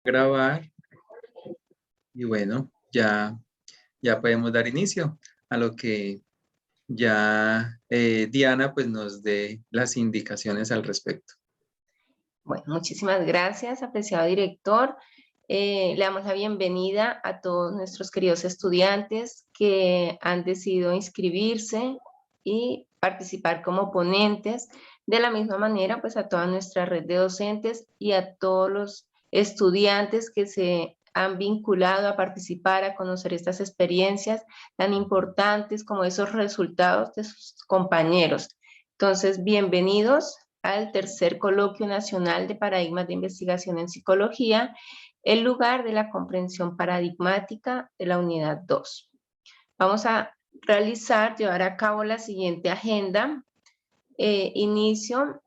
Grabar y bueno, ya podemos dar inicio a lo que ya Diana pues nos dé las indicaciones al respecto. Bueno, muchísimas gracias, apreciado director. Le damos la bienvenida a todos nuestros queridos estudiantes que han decidido inscribirse y participar como ponentes. De la misma manera, pues a toda nuestra red de docentes y a todos los estudiantes que se han vinculado a participar, a conocer estas experiencias tan importantes como esos resultados de sus compañeros. Entonces, bienvenidos al tercer coloquio nacional de paradigmas de investigación en psicología, el lugar de la comprensión paradigmática de la unidad 2. Vamos a llevar a cabo la siguiente agenda. Inicio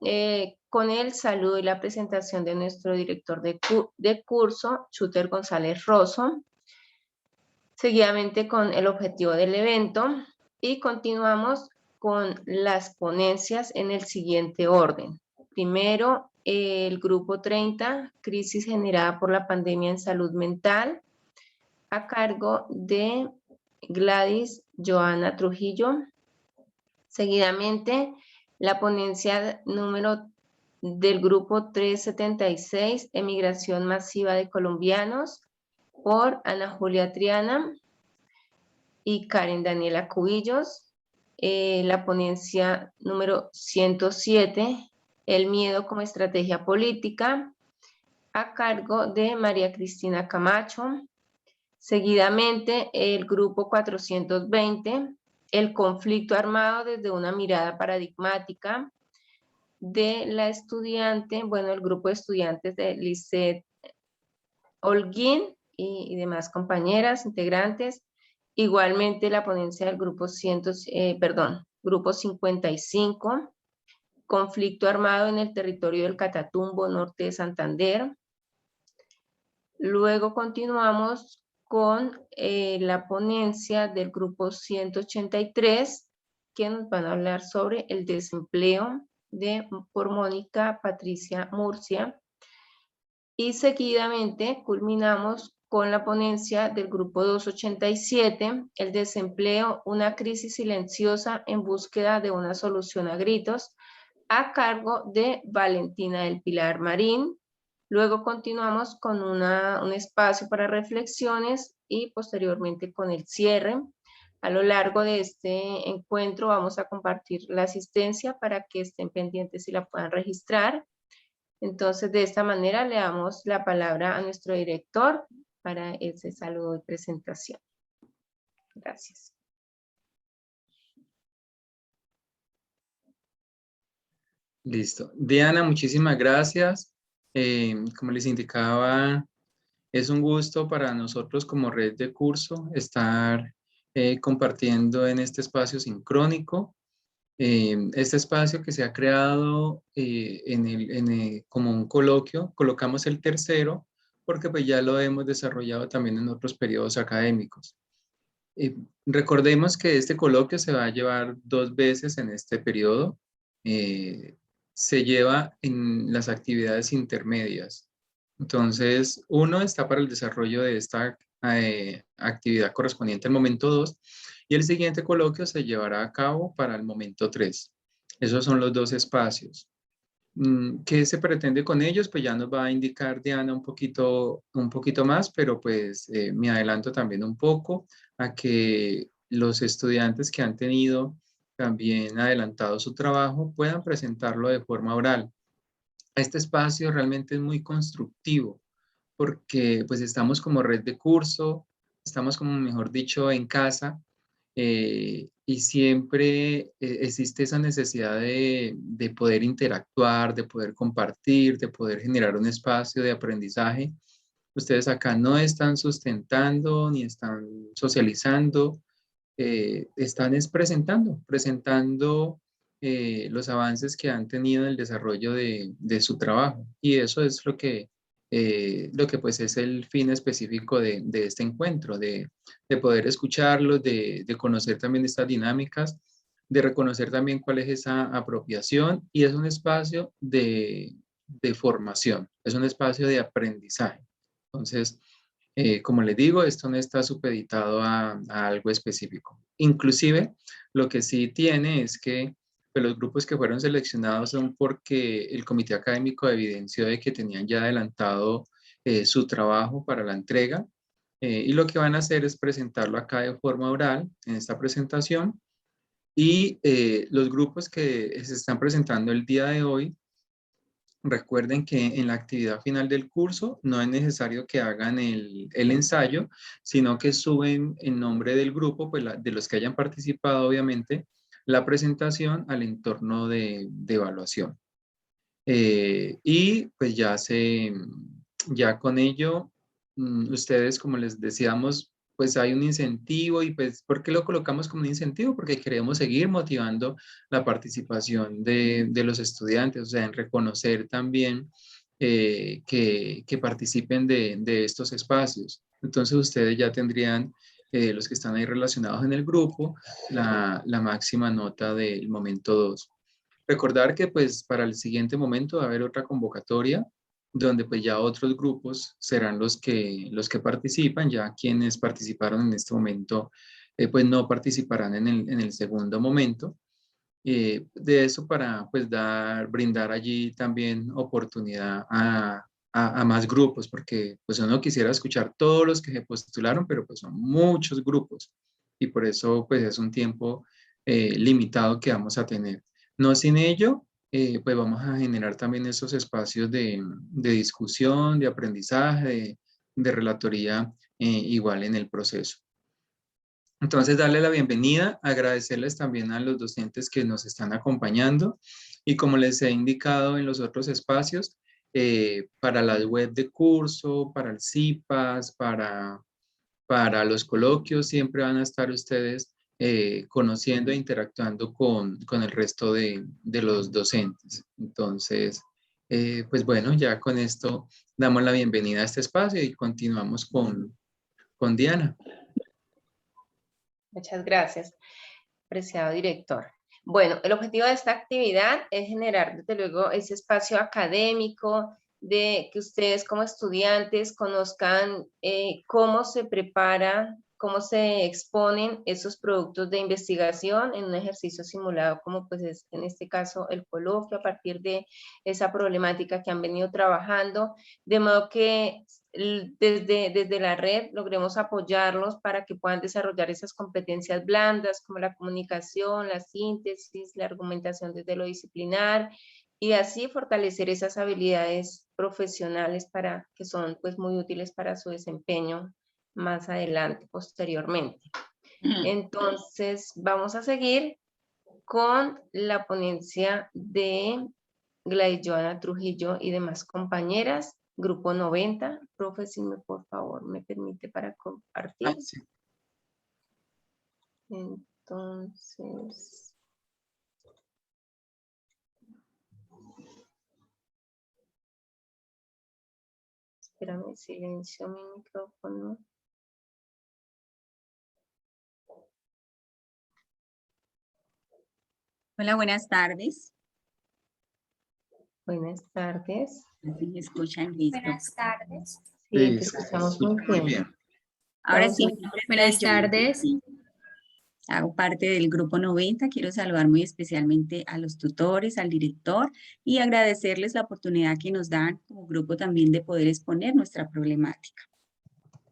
con el saludo y la presentación de nuestro director de curso, Shooter González Rosso, seguidamente con el objetivo del evento y continuamos con las ponencias en el siguiente orden. Primero, el grupo 30, crisis generada por la pandemia en salud mental, a cargo de Gladys Joana Trujillo. Seguidamente, la ponencia número del grupo 376, emigración masiva de colombianos, por Ana Julia Triana y Karen Daniela Cubillos. La ponencia número 107, el miedo como estrategia política, a cargo de María Cristina Camacho. Seguidamente, el grupo 420, el conflicto armado desde una mirada paradigmática, de la estudiante, el grupo de estudiantes de Lisette Holguín y demás compañeras, integrantes. Igualmente la ponencia del grupo, grupo 55, conflicto armado en el territorio del Catatumbo, norte de Santander. Luego continuamos con la ponencia del grupo 183, que nos van a hablar sobre el desempleo por Mónica Patricia Murcia. Y seguidamente culminamos con la ponencia del grupo 287, el desempleo, una crisis silenciosa en búsqueda de una solución a gritos, a cargo de Valentina del Pilar Marín. Luego continuamos con un espacio para reflexiones y posteriormente con el cierre. A lo largo de este encuentro vamos a compartir la asistencia para que estén pendientes y la puedan registrar. Entonces, de esta manera le damos la palabra a nuestro director para ese saludo y presentación. Gracias. Listo. Diana, muchísimas gracias. Como les indicaba, es un gusto para nosotros como red de curso estar compartiendo en este espacio sincrónico. Este espacio que se ha creado como un coloquio, colocamos el tercero porque pues ya lo hemos desarrollado también en otros periodos académicos. Recordemos que este coloquio se va a llevar 2 veces en este periodo. Se lleva en las actividades intermedias. Entonces, uno está para el desarrollo de esta actividad correspondiente al momento 2 y el siguiente coloquio se llevará a cabo para el momento 3. Esos son los 2 espacios. ¿Qué se pretende con ellos? Pues ya nos va a indicar Diana un poquito más, pero pues me adelanto también un poco a que los estudiantes que han tenido también adelantado su trabajo puedan presentarlo de forma oral. Este espacio realmente es muy constructivo porque pues estamos como red de curso, estamos como mejor dicho en casa y siempre existe esa necesidad de poder interactuar, de poder compartir, de poder generar un espacio de aprendizaje. Ustedes acá no están sustentando ni están socializando, están presentando los avances que han tenido en el desarrollo de su trabajo. Y eso es lo que pues es el fin específico de este encuentro, de poder escucharlos, de conocer también estas dinámicas, de reconocer también cuál es esa apropiación y es un espacio de formación, es un espacio de aprendizaje. Entonces, como les digo, esto no está supeditado a algo específico. Inclusive, lo que sí tiene es que pues, los grupos que fueron seleccionados son porque el comité académico evidenció de que tenían ya adelantado su trabajo para la entrega, y lo que van a hacer es presentarlo acá de forma oral en esta presentación, y los grupos que se están presentando el día de hoy, recuerden que en la actividad final del curso no es necesario que hagan el ensayo, sino que suben en nombre del grupo, pues de los que hayan participado, obviamente, la presentación al entorno de evaluación. Y pues ya con ello, ustedes, como les decíamos, pues hay un incentivo. Y pues, ¿por qué lo colocamos como un incentivo? Porque queremos seguir motivando la participación de los estudiantes, o sea, en reconocer también que participen de estos espacios. Entonces ustedes ya tendrían, los que están ahí relacionados en el grupo, la máxima nota del momento 2. Recordar que pues para el siguiente momento va a haber otra convocatoria donde pues ya otros grupos serán los que participan. Ya quienes participaron en este momento pues no participarán en el segundo momento. De eso para pues brindar allí también oportunidad a más grupos, porque pues uno quisiera escuchar todos los que se postularon, pero pues son muchos grupos y por eso pues es un tiempo limitado que vamos a tener. No sin ello, pues vamos a generar también esos espacios de discusión, de aprendizaje, de relatoría, igual en el proceso. Entonces, darle la bienvenida, agradecerles también a los docentes que nos están acompañando, y como les he indicado en los otros espacios, para la web de curso, para el CIPAS, para los coloquios, siempre van a estar ustedes conociendo e interactuando con el resto de los docentes. Entonces, pues bueno, ya con esto damos la bienvenida a este espacio y continuamos con Diana. Muchas gracias, apreciado director. Bueno, el objetivo de esta actividad es generar, desde luego, ese espacio académico de que ustedes como estudiantes conozcan cómo se prepara, cómo se exponen esos productos de investigación en un ejercicio simulado, como pues es en este caso el coloquio, a partir de esa problemática que han venido trabajando, de modo que desde la red logremos apoyarlos para que puedan desarrollar esas competencias blandas como la comunicación, la síntesis, la argumentación desde lo disciplinar, y así fortalecer esas habilidades profesionales que son pues muy útiles para su desempeño más adelante, posteriormente. Entonces vamos a seguir con la ponencia de Gladys Joana Trujillo y demás compañeras. Grupo 90, profe, si me, por favor, me permite para compartir. Sí. Entonces, espérame, silencio mi micrófono. Hola, buenas tardes. Buenas tardes. ¿Me escuchan? Listo. Buenas tardes. Sí, te escuchamos muy bien. Ahora sí, Buenas tardes. Hago parte del grupo 90. Quiero saludar muy especialmente a los tutores, al director, y agradecerles la oportunidad que nos dan como grupo también de poder exponer nuestra problemática.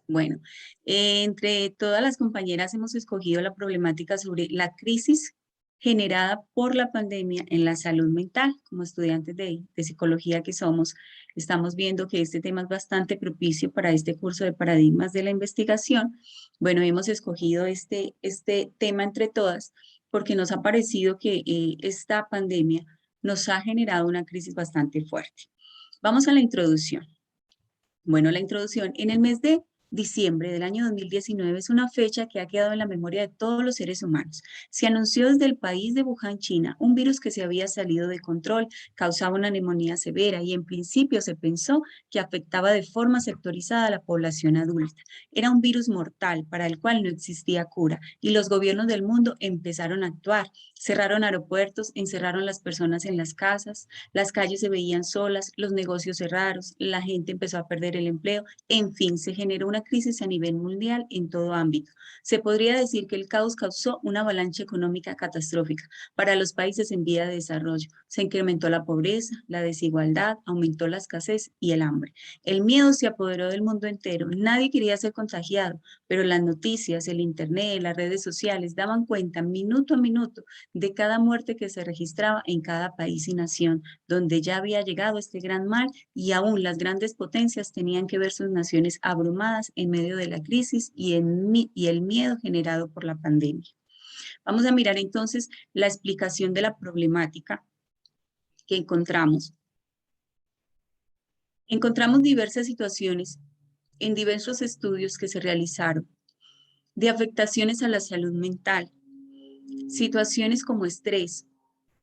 Bueno, entre todas las compañeras hemos escogido la problemática sobre la crisis generada por la pandemia en la salud mental. Como estudiantes de psicología que somos, estamos viendo que este tema es bastante propicio para este curso de paradigmas de la investigación. Bueno, hemos escogido este tema entre todas porque nos ha parecido que esta pandemia nos ha generado una crisis bastante fuerte. Vamos a la introducción. Bueno, la introducción. En el mes de Diciembre del año 2019 es una fecha que ha quedado en la memoria de todos los seres humanos. Se anunció desde el país de Wuhan, China, un virus que se había salido de control, causaba una neumonía severa y en principio se pensó que afectaba de forma sectorizada a la población adulta. Era un virus mortal para el cual no existía cura y los gobiernos del mundo empezaron a actuar. Cerraron aeropuertos, encerraron las personas en las casas, las calles se veían solas, los negocios cerraron, la gente empezó a perder el empleo, en fin, se generó una crisis a nivel mundial en todo ámbito. Se podría decir que el caos causó una avalancha económica catastrófica para los países en vía de desarrollo. Se incrementó la pobreza, la desigualdad, aumentó la escasez y el hambre. El miedo se apoderó del mundo entero. Nadie quería ser contagiado, pero las noticias, el internet, las redes sociales daban cuenta minuto a minuto de cada muerte que se registraba en cada país y nación, donde ya había llegado este gran mal y aún las grandes potencias tenían que ver sus naciones abrumadas en medio de la crisis y el miedo generado por la pandemia. Vamos a mirar entonces la explicación de la problemática que encontramos. Encontramos diversas situaciones en diversos estudios que se realizaron de afectaciones a la salud mental, situaciones como estrés,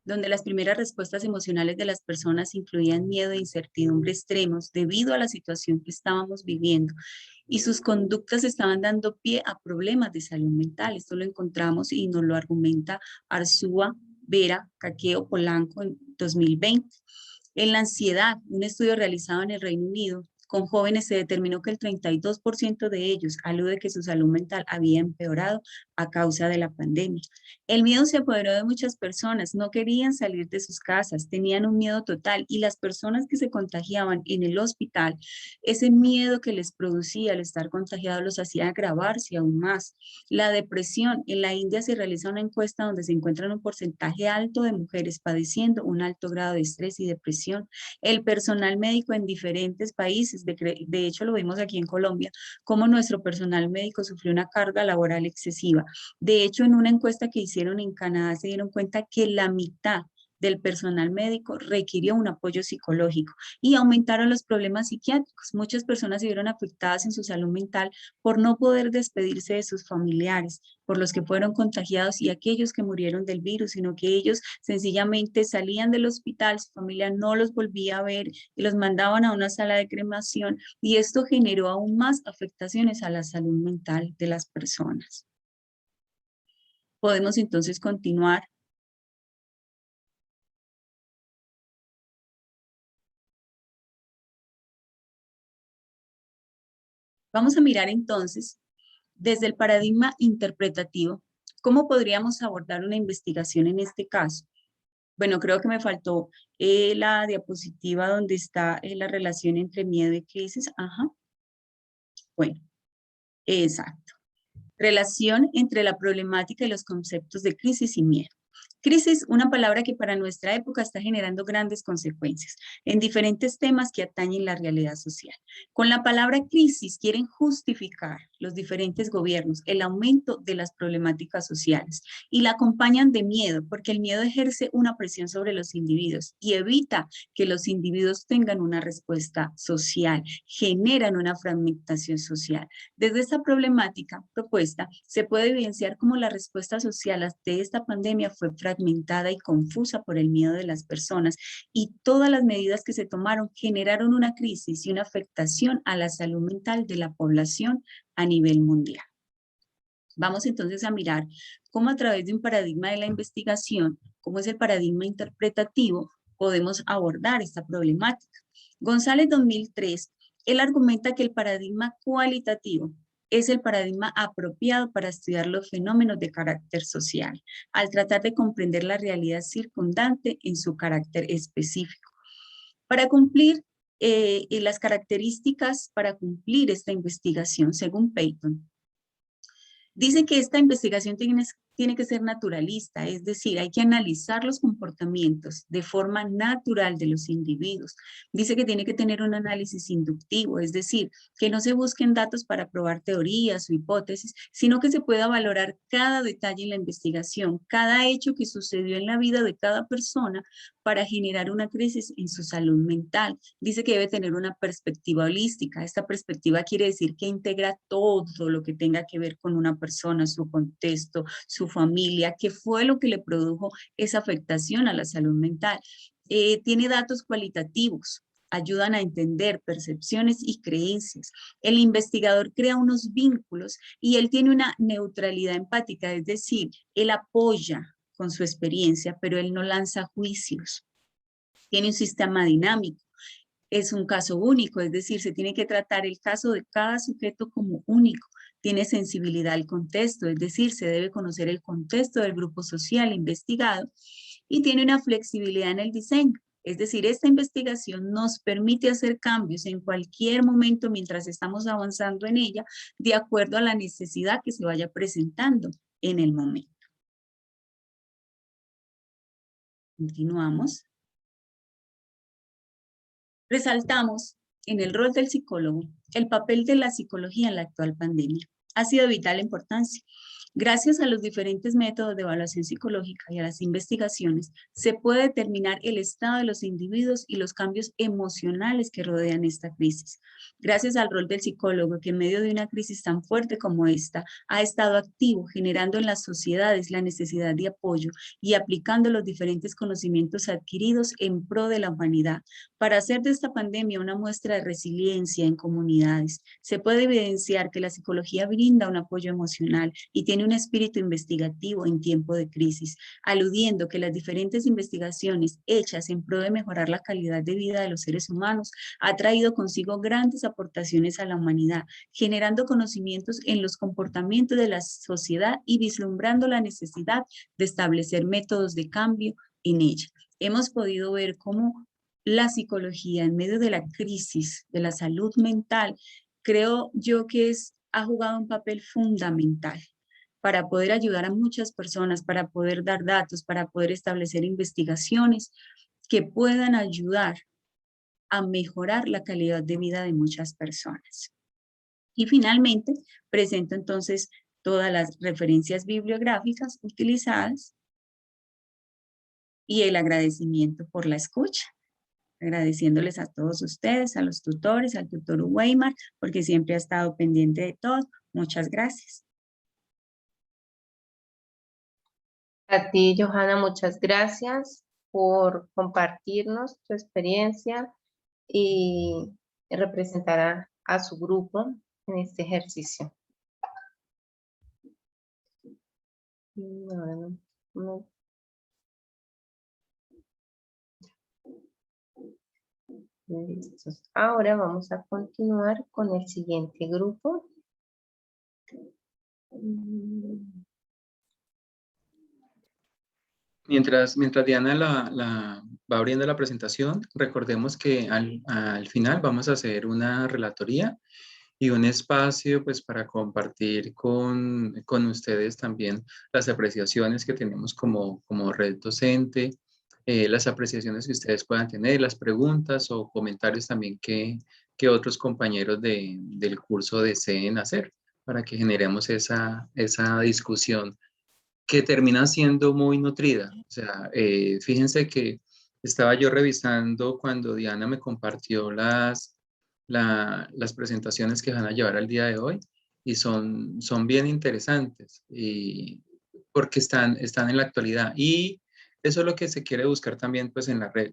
donde las primeras respuestas emocionales de las personas incluían miedo e incertidumbre extremos debido a la situación que estábamos viviendo y sus conductas estaban dando pie a problemas de salud mental. Esto lo encontramos y nos lo argumenta Arzúa, Vera, Caqueo, Polanco en 2020. En la ansiedad, un estudio realizado en el Reino Unido con jóvenes se determinó que el 32% de ellos alude que su salud mental había empeorado a causa de la pandemia. El miedo se apoderó de muchas personas, no querían salir de sus casas, tenían un miedo total y las personas que se contagiaban en el hospital, ese miedo que les producía al estar contagiados los hacía agravarse aún más. La depresión, en la India se realiza una encuesta donde se encuentran un porcentaje alto de mujeres padeciendo un alto grado de estrés y depresión. El personal médico en diferentes países, de hecho lo vimos aquí en Colombia, cómo nuestro personal médico sufrió una carga laboral excesiva. De hecho, en una encuesta que hicieron en Canadá se dieron cuenta que la mitad del personal médico requirió un apoyo psicológico y aumentaron los problemas psiquiátricos. Muchas personas se vieron afectadas en su salud mental por no poder despedirse de sus familiares, por los que fueron contagiados y aquellos que murieron del virus, sino que ellos sencillamente salían del hospital, su familia no los volvía a ver y los mandaban a una sala de cremación y esto generó aún más afectaciones a la salud mental de las personas. Podemos entonces continuar. Vamos a mirar entonces, desde el paradigma interpretativo, cómo podríamos abordar una investigación en este caso. Bueno, creo que me faltó la diapositiva donde está la relación entre miedo y crisis. Ajá. Bueno, exacto. Relación entre la problemática y los conceptos de crisis y miedo. Crisis, una palabra que para nuestra época está generando grandes consecuencias en diferentes temas que atañen la realidad social. Con la palabra crisis quieren justificar los diferentes gobiernos el aumento de las problemáticas sociales y la acompañan de miedo porque el miedo ejerce una presión sobre los individuos y evita que los individuos tengan una respuesta social, generan una fragmentación social. Desde esta problemática propuesta se puede evidenciar cómo la respuesta social ante esta pandemia fue fragmentada y confusa por el miedo de las personas y todas las medidas que se tomaron generaron una crisis y una afectación a la salud mental de la población a nivel mundial. Vamos entonces a mirar cómo a través de un paradigma de la investigación, como es el paradigma interpretativo, podemos abordar esta problemática. González 2003, él argumenta que el paradigma cualitativo es el paradigma apropiado para estudiar los fenómenos de carácter social, al tratar de comprender la realidad circundante en su carácter específico. Para cumplir las características para cumplir esta investigación, según Peyton, dice que esta investigación tiene que ser naturalista, es decir, hay que analizar los comportamientos de forma natural de los individuos. Dice que tiene que tener un análisis inductivo, es decir, que no se busquen datos para probar teorías o hipótesis, sino que se pueda valorar cada detalle en la investigación, cada hecho que sucedió en la vida de cada persona para generar una crisis en su salud mental. Dice que debe tener una perspectiva holística. Esta perspectiva quiere decir que integra todo lo que tenga que ver con una persona, su contexto, su familia, qué fue lo que le produjo esa afectación a la salud mental. Tiene datos cualitativos, ayudan a entender percepciones y creencias. El investigador crea unos vínculos y él tiene una neutralidad empática, es decir, él apoya con su experiencia, pero él no lanza juicios. Tiene un sistema dinámico. Es un caso único, es decir, se tiene que tratar el caso de cada sujeto como único. Tiene sensibilidad al contexto, es decir, se debe conocer el contexto del grupo social investigado y tiene una flexibilidad en el diseño. Es decir, esta investigación nos permite hacer cambios en cualquier momento mientras estamos avanzando en ella, de acuerdo a la necesidad que se vaya presentando en el momento. Continuamos. Resaltamos en el rol del psicólogo el papel de la psicología en la actual pandemia. Ha sido de vital importancia. Gracias a los diferentes métodos de evaluación psicológica y a las investigaciones, se puede determinar el estado de los individuos y los cambios emocionales que rodean esta crisis. Gracias al rol del psicólogo, que en medio de una crisis tan fuerte como esta, ha estado activo, generando en las sociedades la necesidad de apoyo y aplicando los diferentes conocimientos adquiridos en pro de la humanidad, para hacer de esta pandemia una muestra de resiliencia en comunidades. Se puede evidenciar que la psicología brinda un apoyo emocional y tiene un espíritu investigativo en tiempo de crisis, aludiendo que las diferentes investigaciones hechas en pro de mejorar la calidad de vida de los seres humanos ha traído consigo grandes aportaciones a la humanidad, generando conocimientos en los comportamientos de la sociedad y vislumbrando la necesidad de establecer métodos de cambio en ella. Hemos podido ver cómo la psicología en medio de la crisis de la salud mental, creo yo que ha jugado un papel fundamental para poder ayudar a muchas personas, para poder dar datos, para poder establecer investigaciones que puedan ayudar a mejorar la calidad de vida de muchas personas. Y finalmente, presento entonces todas las referencias bibliográficas utilizadas y el agradecimiento por la escucha. Agradeciéndoles a todos ustedes, a los tutores, al tutor Weimar, porque siempre ha estado pendiente de todo. Muchas gracias. A ti, Johanna, muchas gracias por compartirnos tu experiencia y representar a su grupo en este ejercicio. Listos. Ahora vamos a continuar con el siguiente grupo. Mientras Diana va abriendo la presentación, recordemos que al final vamos a hacer una relatoría y un espacio pues para compartir con ustedes también las apreciaciones que tenemos como red docente, las apreciaciones que ustedes puedan tener, las preguntas o comentarios también que otros compañeros del curso deseen hacer para que generemos esa discusión que termina siendo muy nutrida. O sea, fíjense que estaba yo revisando cuando Diana me compartió las presentaciones que van a llevar al día de hoy y son bien interesantes porque están en la actualidad y eso es lo que se quiere buscar también pues en la red.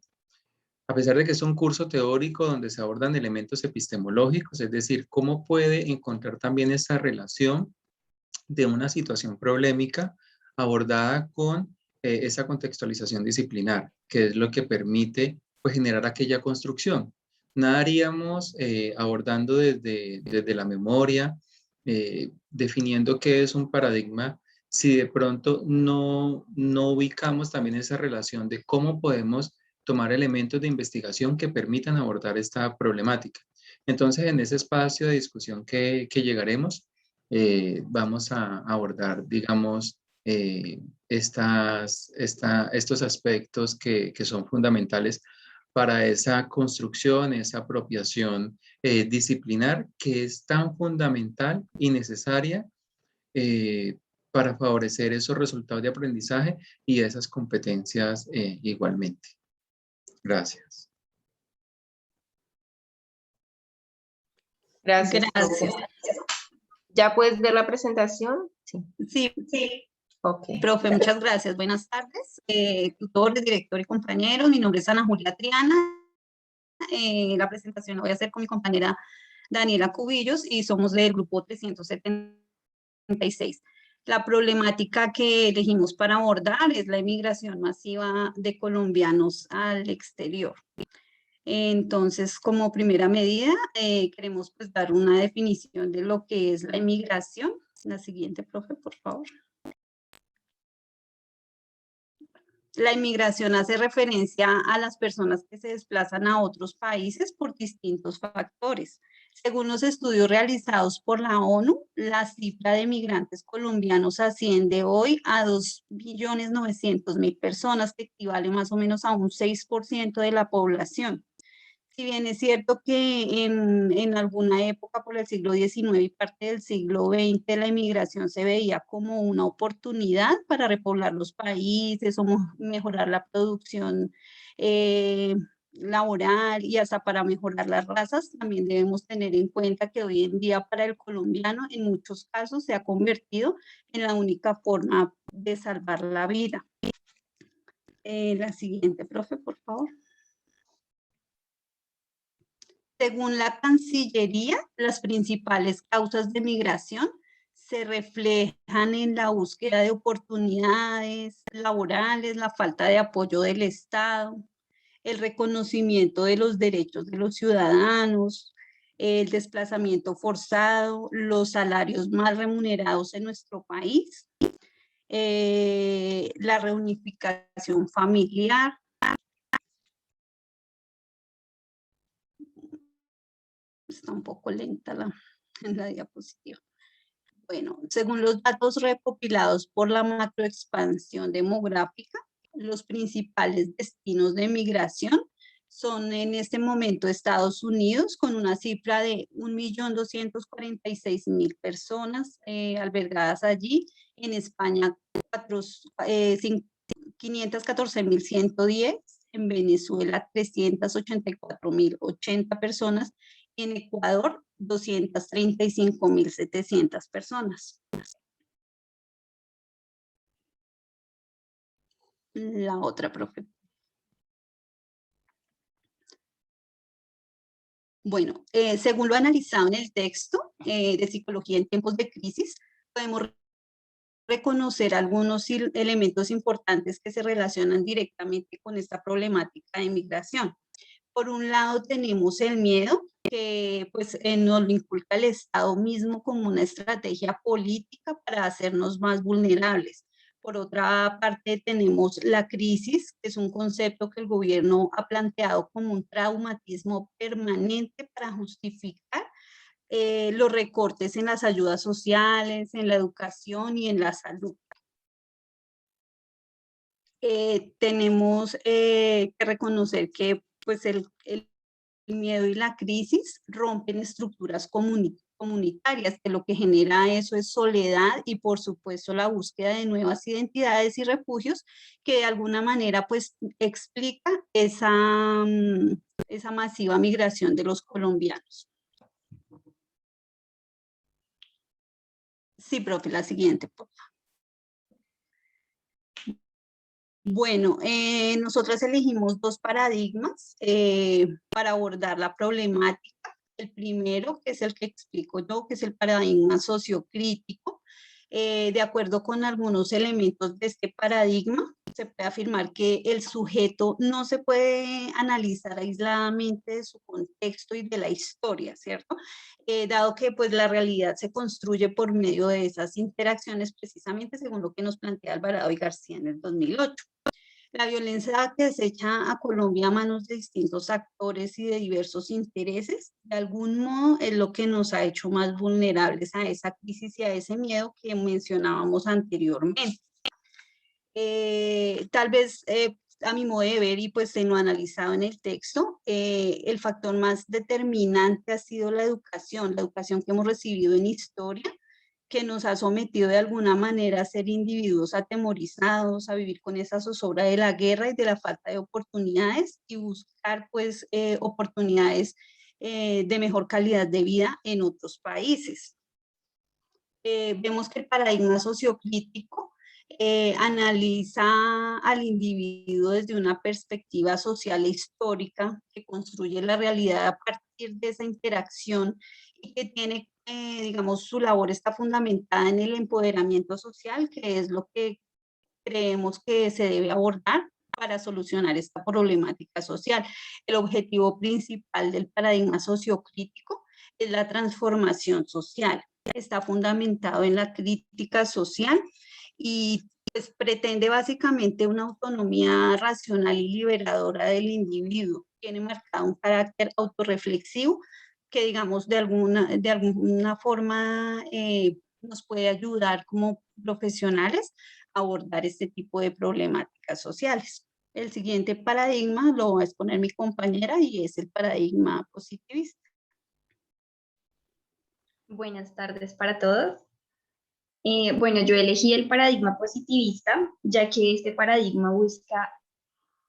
A pesar de que es un curso teórico donde se abordan elementos epistemológicos, es decir, cómo puede encontrar también esa relación de una situación problemática abordada con esa contextualización disciplinar, que es lo que permite pues, generar aquella construcción. Nada haríamos abordando desde la memoria, definiendo qué es un paradigma, si de pronto no ubicamos también esa relación de cómo podemos tomar elementos de investigación que permitan abordar esta problemática. Entonces, en ese espacio de discusión que llegaremos, vamos a abordar, digamos, estos aspectos que son fundamentales para esa construcción, esa apropiación disciplinar que es tan fundamental y necesaria para favorecer esos resultados de aprendizaje y esas competencias igualmente. Gracias. Gracias. Gracias. ¿Ya puedes ver la presentación? Sí. Sí, Ok. profe, muchas gracias. Buenas tardes, tutores, director y compañeros. Mi nombre es Ana Julia Triana. La presentación la voy a hacer con mi compañera Daniela Cubillos y somos del grupo 376. La problemática que elegimos para abordar es la inmigración masiva de colombianos al exterior. Entonces, como primera medida, queremos pues, dar una definición de lo que es la inmigración. La siguiente, profe, por favor. La inmigración hace referencia a las personas que se desplazan a otros países por distintos factores. Según los estudios realizados por la ONU, la cifra de migrantes colombianos asciende hoy a 2.900.000 personas, que equivale más o menos a un 6% de la población. Si bien es cierto que en alguna época por el siglo XIX y parte del siglo XX la inmigración se veía como una oportunidad para repoblar los países o mejorar la producción laboral y hasta para mejorar las razas, también debemos tener en cuenta que hoy en día para el colombiano en muchos casos se ha convertido en la única forma de salvar la vida. La siguiente, profe, por favor. Según la Cancillería, las principales causas de migración se reflejan en la búsqueda de oportunidades laborales, la falta de apoyo del Estado, el reconocimiento de los derechos de los ciudadanos, el desplazamiento forzado, los salarios mal remunerados en nuestro país, la reunificación familiar. Está un poco lenta la diapositiva. Bueno, según los datos recopilados por la macroexpansión demográfica, los principales destinos de migración son en este momento Estados Unidos, con una cifra de 1.246.000 personas albergadas allí. En España, 514.110. En Venezuela, 384.080 personas. Y en Ecuador, 235.700 personas. La otra, profe. Bueno, según lo analizado en el texto de Psicología en tiempos de crisis, podemos reconocer algunos elementos importantes que se relacionan directamente con esta problemática de migración. Por un lado tenemos el miedo, que pues nos lo inculca el Estado mismo como una estrategia política para hacernos más vulnerables. Por otra parte tenemos la crisis, que es un concepto que el gobierno ha planteado como un traumatismo permanente para justificar los recortes en las ayudas sociales, en la educación y en la salud. Tenemos que reconocer que pues el miedo y la crisis rompen estructuras comunitarias, que lo que genera eso es soledad y por supuesto la búsqueda de nuevas identidades y refugios, que de alguna manera pues explica esa masiva migración de los colombianos. Sí, profe, la siguiente, por favor. Bueno, nosotros elegimos dos paradigmas para abordar la problemática. El primero, que es el que explico yo, que es el paradigma sociocrítico. De acuerdo con algunos elementos de este paradigma, se puede afirmar que el sujeto no se puede analizar aisladamente de su contexto y de la historia, ¿cierto? Dado que pues la realidad se construye por medio de esas interacciones, precisamente según lo que nos plantea Alvarado y García en el 2008. La violencia que acecha a Colombia a manos de distintos actores y de diversos intereses, de algún modo es lo que nos ha hecho más vulnerables a esa crisis y a ese miedo que mencionábamos anteriormente. Tal vez a mi modo de ver y pues en lo analizado en el texto, el factor más determinante ha sido la educación que hemos recibido en historia, que nos ha sometido de alguna manera a ser individuos atemorizados, a vivir con esa zozobra de la guerra y de la falta de oportunidades y buscar pues oportunidades de mejor calidad de vida en otros países. Vemos que el paradigma sociocrítico analiza al individuo desde una perspectiva social e histórica que construye la realidad a partir de esa interacción y que tiene, digamos, su labor está fundamentada en el empoderamiento social, que es lo que creemos que se debe abordar para solucionar esta problemática social. El objetivo principal del paradigma sociocrítico es la transformación social. Está fundamentado en la crítica social y pues pretende básicamente una autonomía racional y liberadora del individuo. Tiene marcado un carácter autorreflexivo que, digamos, de alguna forma nos puede ayudar como profesionales a abordar este tipo de problemáticas sociales. El siguiente paradigma lo va a exponer mi compañera y es el paradigma positivista. Buenas tardes para todos. Bueno, yo elegí el paradigma positivista, ya que este paradigma busca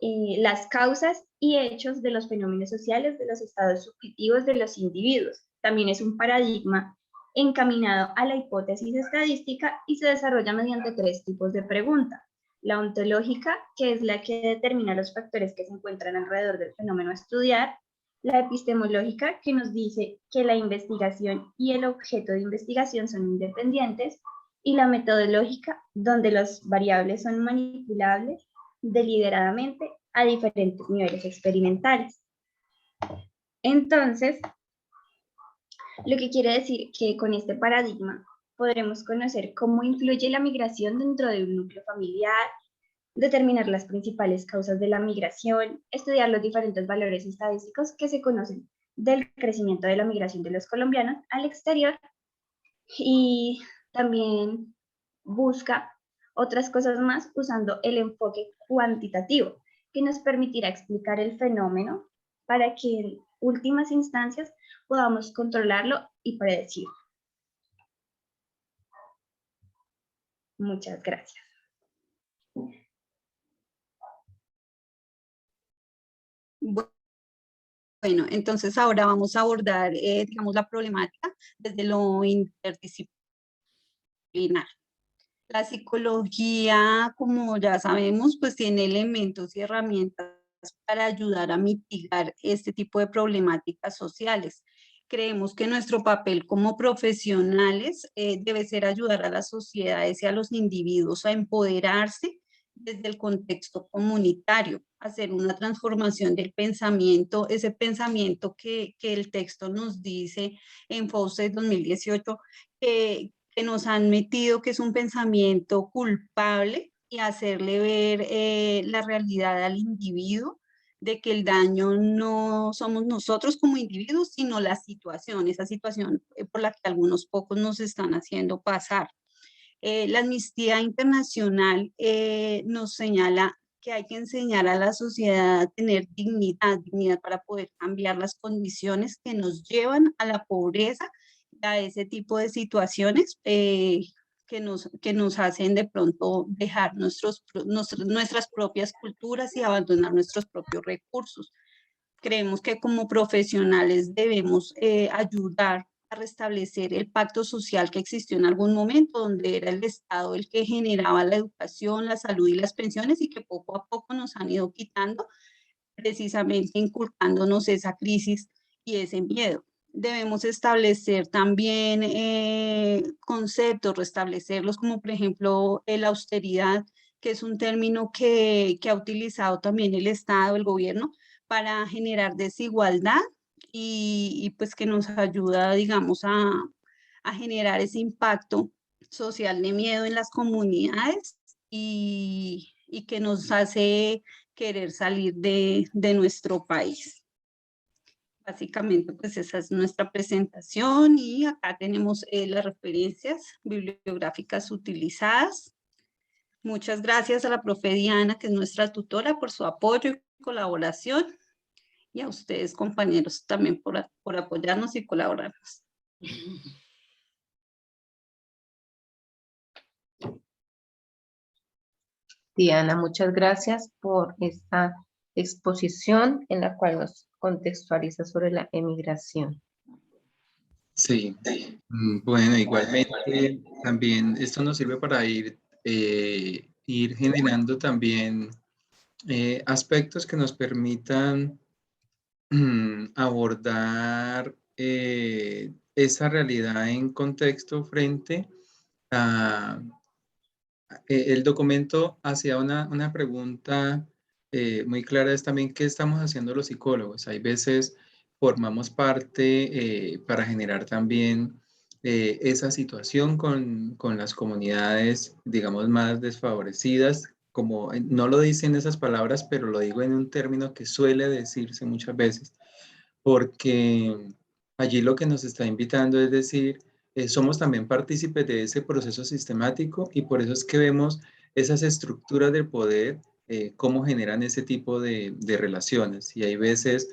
las causas y hechos de los fenómenos sociales de los estados subjetivos de los individuos. También es un paradigma encaminado a la hipótesis estadística y se desarrolla mediante 3 tipos de pregunta. La ontológica, que es la que determina los factores que se encuentran alrededor del fenómeno a estudiar. La epistemológica, que nos dice que la investigación y el objeto de investigación son independientes. Y la metodológica, donde las variables son manipulables deliberadamente a diferentes niveles experimentales. Entonces, lo que quiere decir que con este paradigma podremos conocer cómo influye la migración dentro de un núcleo familiar, determinar las principales causas de la migración, estudiar los diferentes valores estadísticos que se conocen del crecimiento de la migración de los colombianos al exterior y también busca otras cosas más usando el enfoque cuantitativo que nos permitirá explicar el fenómeno para que en últimas instancias podamos controlarlo y predecirlo. Muchas gracias. Bueno, entonces ahora vamos a abordar, digamos, la problemática desde lo interdisciplinar. La psicología, como ya sabemos, pues tiene elementos y herramientas para ayudar a mitigar este tipo de problemáticas sociales. Creemos que nuestro papel como profesionales debe ser ayudar a las sociedades y a los individuos a empoderarse desde el contexto comunitario, hacer una transformación del pensamiento, ese pensamiento que el texto nos dice en Fawcett 2018, que nos han metido que es un pensamiento culpable y hacerle ver la realidad al individuo de que el daño no somos nosotros como individuos, sino la situación, esa situación por la que algunos pocos nos están haciendo pasar. La Amnistía Internacional nos señala que hay que enseñar a la sociedad a tener dignidad para poder cambiar las condiciones que nos llevan a la pobreza, a ese tipo de situaciones que nos hacen de pronto dejar nuestras propias culturas y abandonar nuestros propios recursos. Creemos que como profesionales debemos ayudar a restablecer el pacto social que existió en algún momento, donde era el Estado el que generaba la educación, la salud y las pensiones, y que poco a poco nos han ido quitando, precisamente inculcándonos esa crisis y ese miedo. Debemos establecer también conceptos, restablecerlos, como por ejemplo la austeridad, que es un término que ha utilizado también el Estado, el gobierno, para generar desigualdad y pues que nos ayuda, digamos, a generar ese impacto social de miedo en las comunidades y que nos hace querer salir de nuestro país. Básicamente, pues esa es nuestra presentación y acá tenemos las referencias bibliográficas utilizadas. Muchas gracias a la profe Diana, que es nuestra tutora, por su apoyo y colaboración. Y a ustedes, compañeros, también por apoyarnos y colaborarnos. Diana, muchas gracias por esta exposición en la cual nos contextualiza sobre la emigración. Sí, bueno, igualmente también esto nos sirve para ir generando también aspectos que nos permitan abordar esa realidad en contexto frente a... el documento hacía una pregunta muy clara, es también qué estamos haciendo los psicólogos. Hay veces formamos parte para generar también esa situación con las comunidades, digamos, más desfavorecidas, como no lo dicen esas palabras, pero lo digo en un término que suele decirse muchas veces, porque allí lo que nos está invitando es decir, somos también partícipes de ese proceso sistemático y por eso es que vemos esas estructuras del poder, cómo generan ese tipo de relaciones. Y hay veces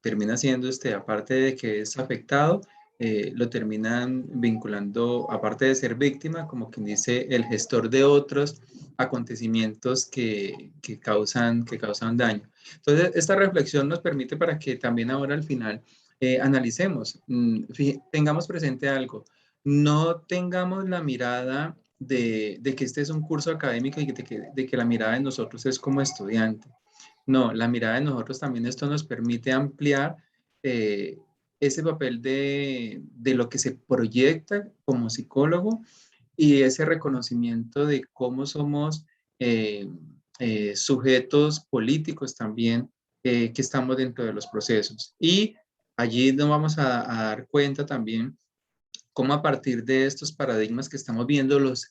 termina siendo, aparte de que es afectado, lo terminan vinculando, aparte de ser víctima, como quien dice, el gestor de otros acontecimientos que causan daño. Entonces, esta reflexión nos permite para que también ahora al final analicemos, tengamos presente algo, no tengamos la mirada de que este es un curso académico y de que la mirada de nosotros es como estudiante. No, la mirada de nosotros también esto nos permite ampliar eh, ese papel de lo que se proyecta como psicólogo y ese reconocimiento de cómo somos eh, sujetos políticos también que estamos dentro de los procesos. Y allí nos vamos a dar cuenta también cómo a partir de estos paradigmas que estamos viendo, los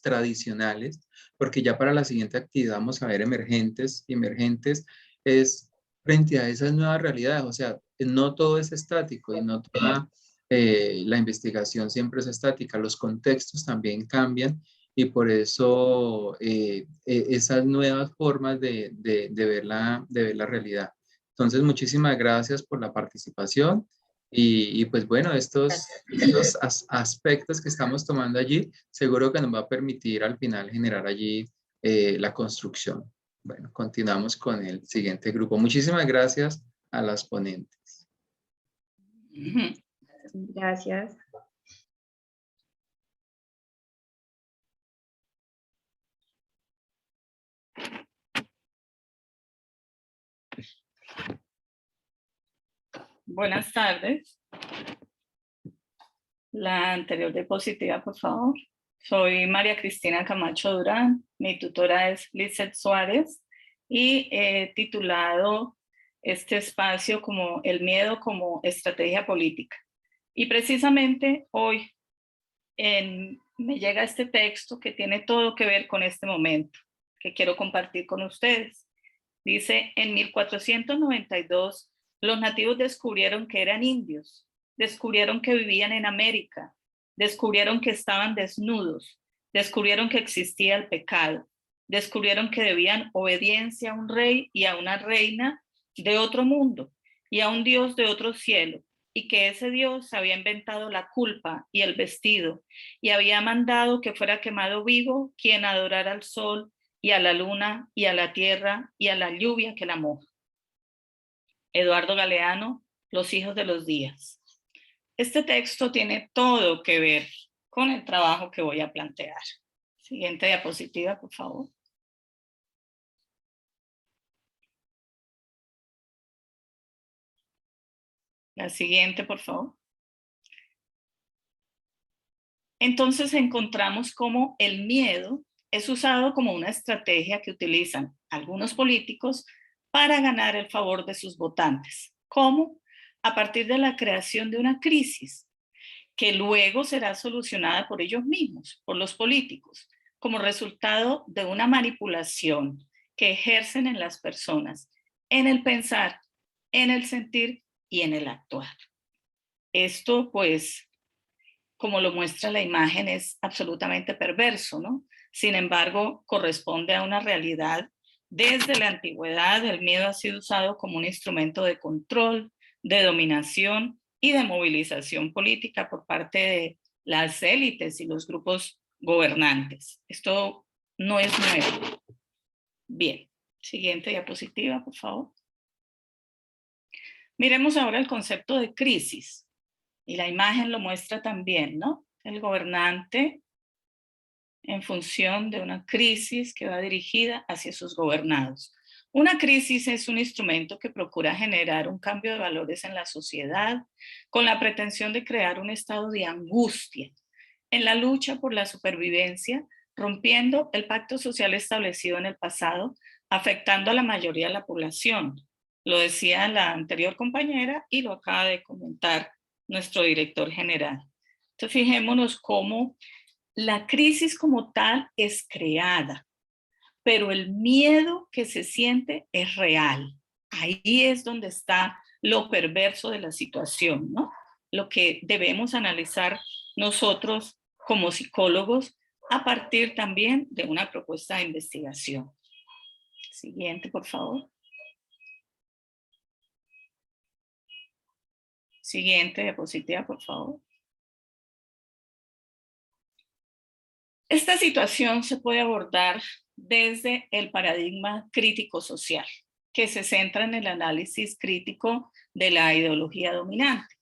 tradicionales, porque ya para la siguiente actividad vamos a ver emergentes, y emergentes es frente a esas nuevas realidades, o sea, no todo es estático y no toda la investigación siempre es estática, los contextos también cambian y por eso esas nuevas formas de ver la realidad. Entonces, muchísimas gracias por la participación. Y pues bueno, estos aspectos que estamos tomando allí, seguro que nos va a permitir al final generar allí la construcción. Bueno, continuamos con el siguiente grupo. Muchísimas gracias a las ponentes. Gracias. Buenas tardes. La anterior diapositiva, por favor. Soy María Cristina Camacho Durán, mi tutora es Lizeth Suárez y he titulado este espacio como El miedo como estrategia política. Y precisamente hoy me llega este texto que tiene todo que ver con este momento, que quiero compartir con ustedes. Dice, en 1492, los nativos descubrieron que eran indios, descubrieron que vivían en América, descubrieron que estaban desnudos, descubrieron que existía el pecado, descubrieron que debían obediencia a un rey y a una reina de otro mundo y a un Dios de otro cielo, y que ese Dios había inventado la culpa y el vestido y había mandado que fuera quemado vivo quien adorara al sol y a la luna y a la tierra y a la lluvia que la moja. Eduardo Galeano, Los hijos de los días. Este texto tiene todo que ver con el trabajo que voy a plantear. Siguiente diapositiva, por favor. La siguiente, por favor. Entonces encontramos cómo el miedo es usado como una estrategia que utilizan algunos políticos para ganar el favor de sus votantes. ¿Cómo? A partir de la creación de una crisis que luego será solucionada por ellos mismos, por los políticos, como resultado de una manipulación que ejercen en las personas, en el pensar, en el sentir y en el actuar. Esto, pues, como lo muestra la imagen, es absolutamente perverso, ¿no? Sin embargo, corresponde a una realidad. Desde la antigüedad, el miedo ha sido usado como un instrumento de control, de dominación y de movilización política por parte de las élites y los grupos gobernantes. Esto no es nuevo. Bien, siguiente diapositiva, por favor. Miremos ahora el concepto de crisis. Y la imagen lo muestra también, ¿no? El gobernante en función de una crisis que va dirigida hacia sus gobernados. Una crisis es un instrumento que procura generar un cambio de valores en la sociedad con la pretensión de crear un estado de angustia en la lucha por la supervivencia, rompiendo el pacto social establecido en el pasado, afectando a la mayoría de la población. Lo decía la anterior compañera y lo acaba de comentar nuestro director general. Entonces, fijémonos cómo la crisis como tal es creada, pero el miedo que se siente es real. Ahí es donde está lo perverso de la situación, ¿no? Lo que debemos analizar nosotros como psicólogos a partir también de una propuesta de investigación. Siguiente, por favor. Siguiente diapositiva, por favor. Esta situación se puede abordar desde el paradigma crítico-social, que se centra en el análisis crítico de la ideología dominante.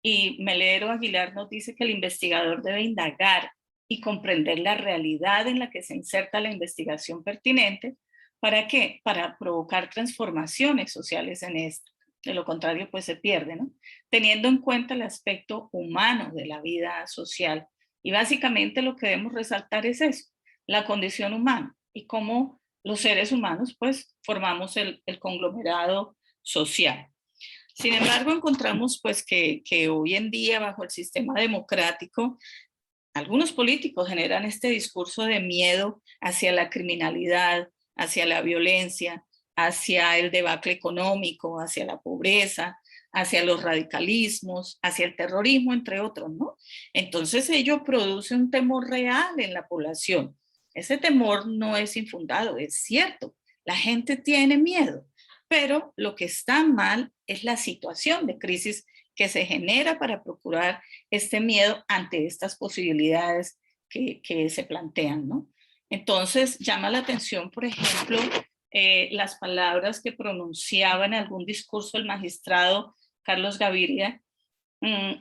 Y Melero Aguilar nos dice que el investigador debe indagar y comprender la realidad en la que se inserta la investigación pertinente. ¿Para qué? Para provocar transformaciones sociales en esta. De lo contrario, pues se pierde, ¿no? Teniendo en cuenta el aspecto humano de la vida social. Y básicamente lo que debemos resaltar es eso, la condición humana y cómo los seres humanos pues formamos el conglomerado social. Sin embargo, encontramos pues que hoy en día bajo el sistema democrático, algunos políticos generan este discurso de miedo hacia la criminalidad, hacia la violencia, hacia el debacle económico, hacia la pobreza, hacia los radicalismos, hacia el terrorismo, entre otros, ¿no? Entonces ello produce un temor real en la población. Ese temor no es infundado, es cierto. La gente tiene miedo, pero lo que está mal es la situación de crisis que se genera para procurar este miedo ante estas posibilidades que se plantean, ¿no? Entonces llama la atención, por ejemplo, las palabras que pronunciaba en algún discurso el magistrado Carlos Gaviria,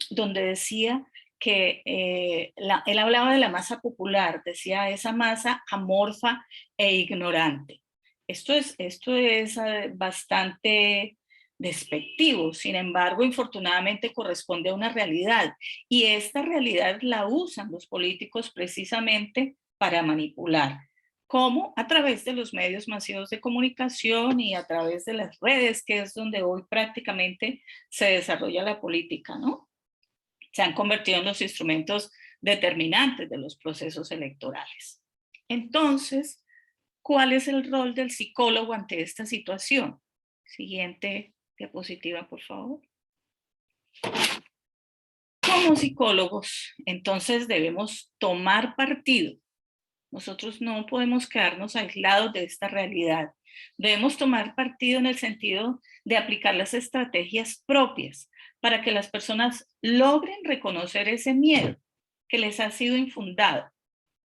donde decía que él hablaba de la masa popular, decía esa masa amorfa e ignorante. Esto es bastante despectivo, sin embargo, infortunadamente corresponde a una realidad y esta realidad la usan los políticos precisamente para manipular. ¿Cómo? A través de los medios masivos de comunicación y a través de las redes, que es donde hoy prácticamente se desarrolla la política, ¿no? Se han convertido en los instrumentos determinantes de los procesos electorales. Entonces, ¿cuál es el rol del psicólogo ante esta situación? Siguiente diapositiva, por favor. Como psicólogos, entonces debemos tomar partido. Nosotros no podemos quedarnos aislados de esta realidad. Debemos tomar partido en el sentido de aplicar las estrategias propias para que las personas logren reconocer ese miedo que les ha sido infundado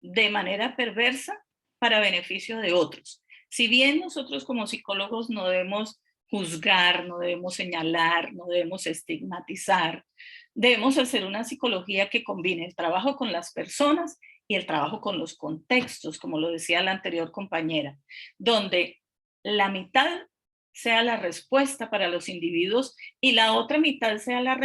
de manera perversa para beneficio de otros. Si bien nosotros como psicólogos no debemos juzgar, no debemos señalar, no debemos estigmatizar, debemos hacer una psicología que combine el trabajo con las personas y el trabajo con los contextos, como lo decía la anterior compañera, donde la mitad sea la respuesta para los individuos y la otra mitad sea la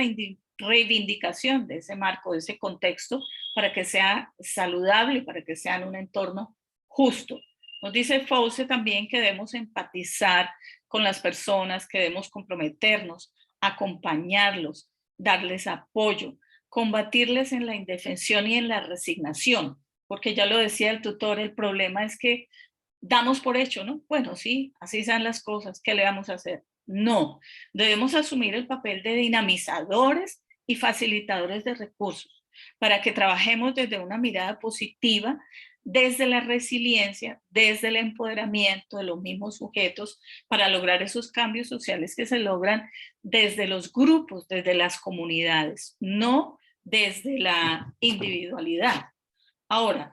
reivindicación de ese marco, de ese contexto, para que sea saludable, para que sea en un entorno justo. Nos dice Fauce también que debemos empatizar con las personas, que debemos comprometernos, acompañarlos, darles apoyo, combatirles en la indefensión y en la resignación, porque ya lo decía el tutor, el problema es que damos por hecho, ¿no? Bueno, sí, así sean las cosas, ¿qué le vamos a hacer? No, debemos asumir el papel de dinamizadores y facilitadores de recursos para que trabajemos desde una mirada positiva desde la resiliencia, desde el empoderamiento de los mismos sujetos para lograr esos cambios sociales que se logran desde los grupos, desde las comunidades, no desde la individualidad. Ahora,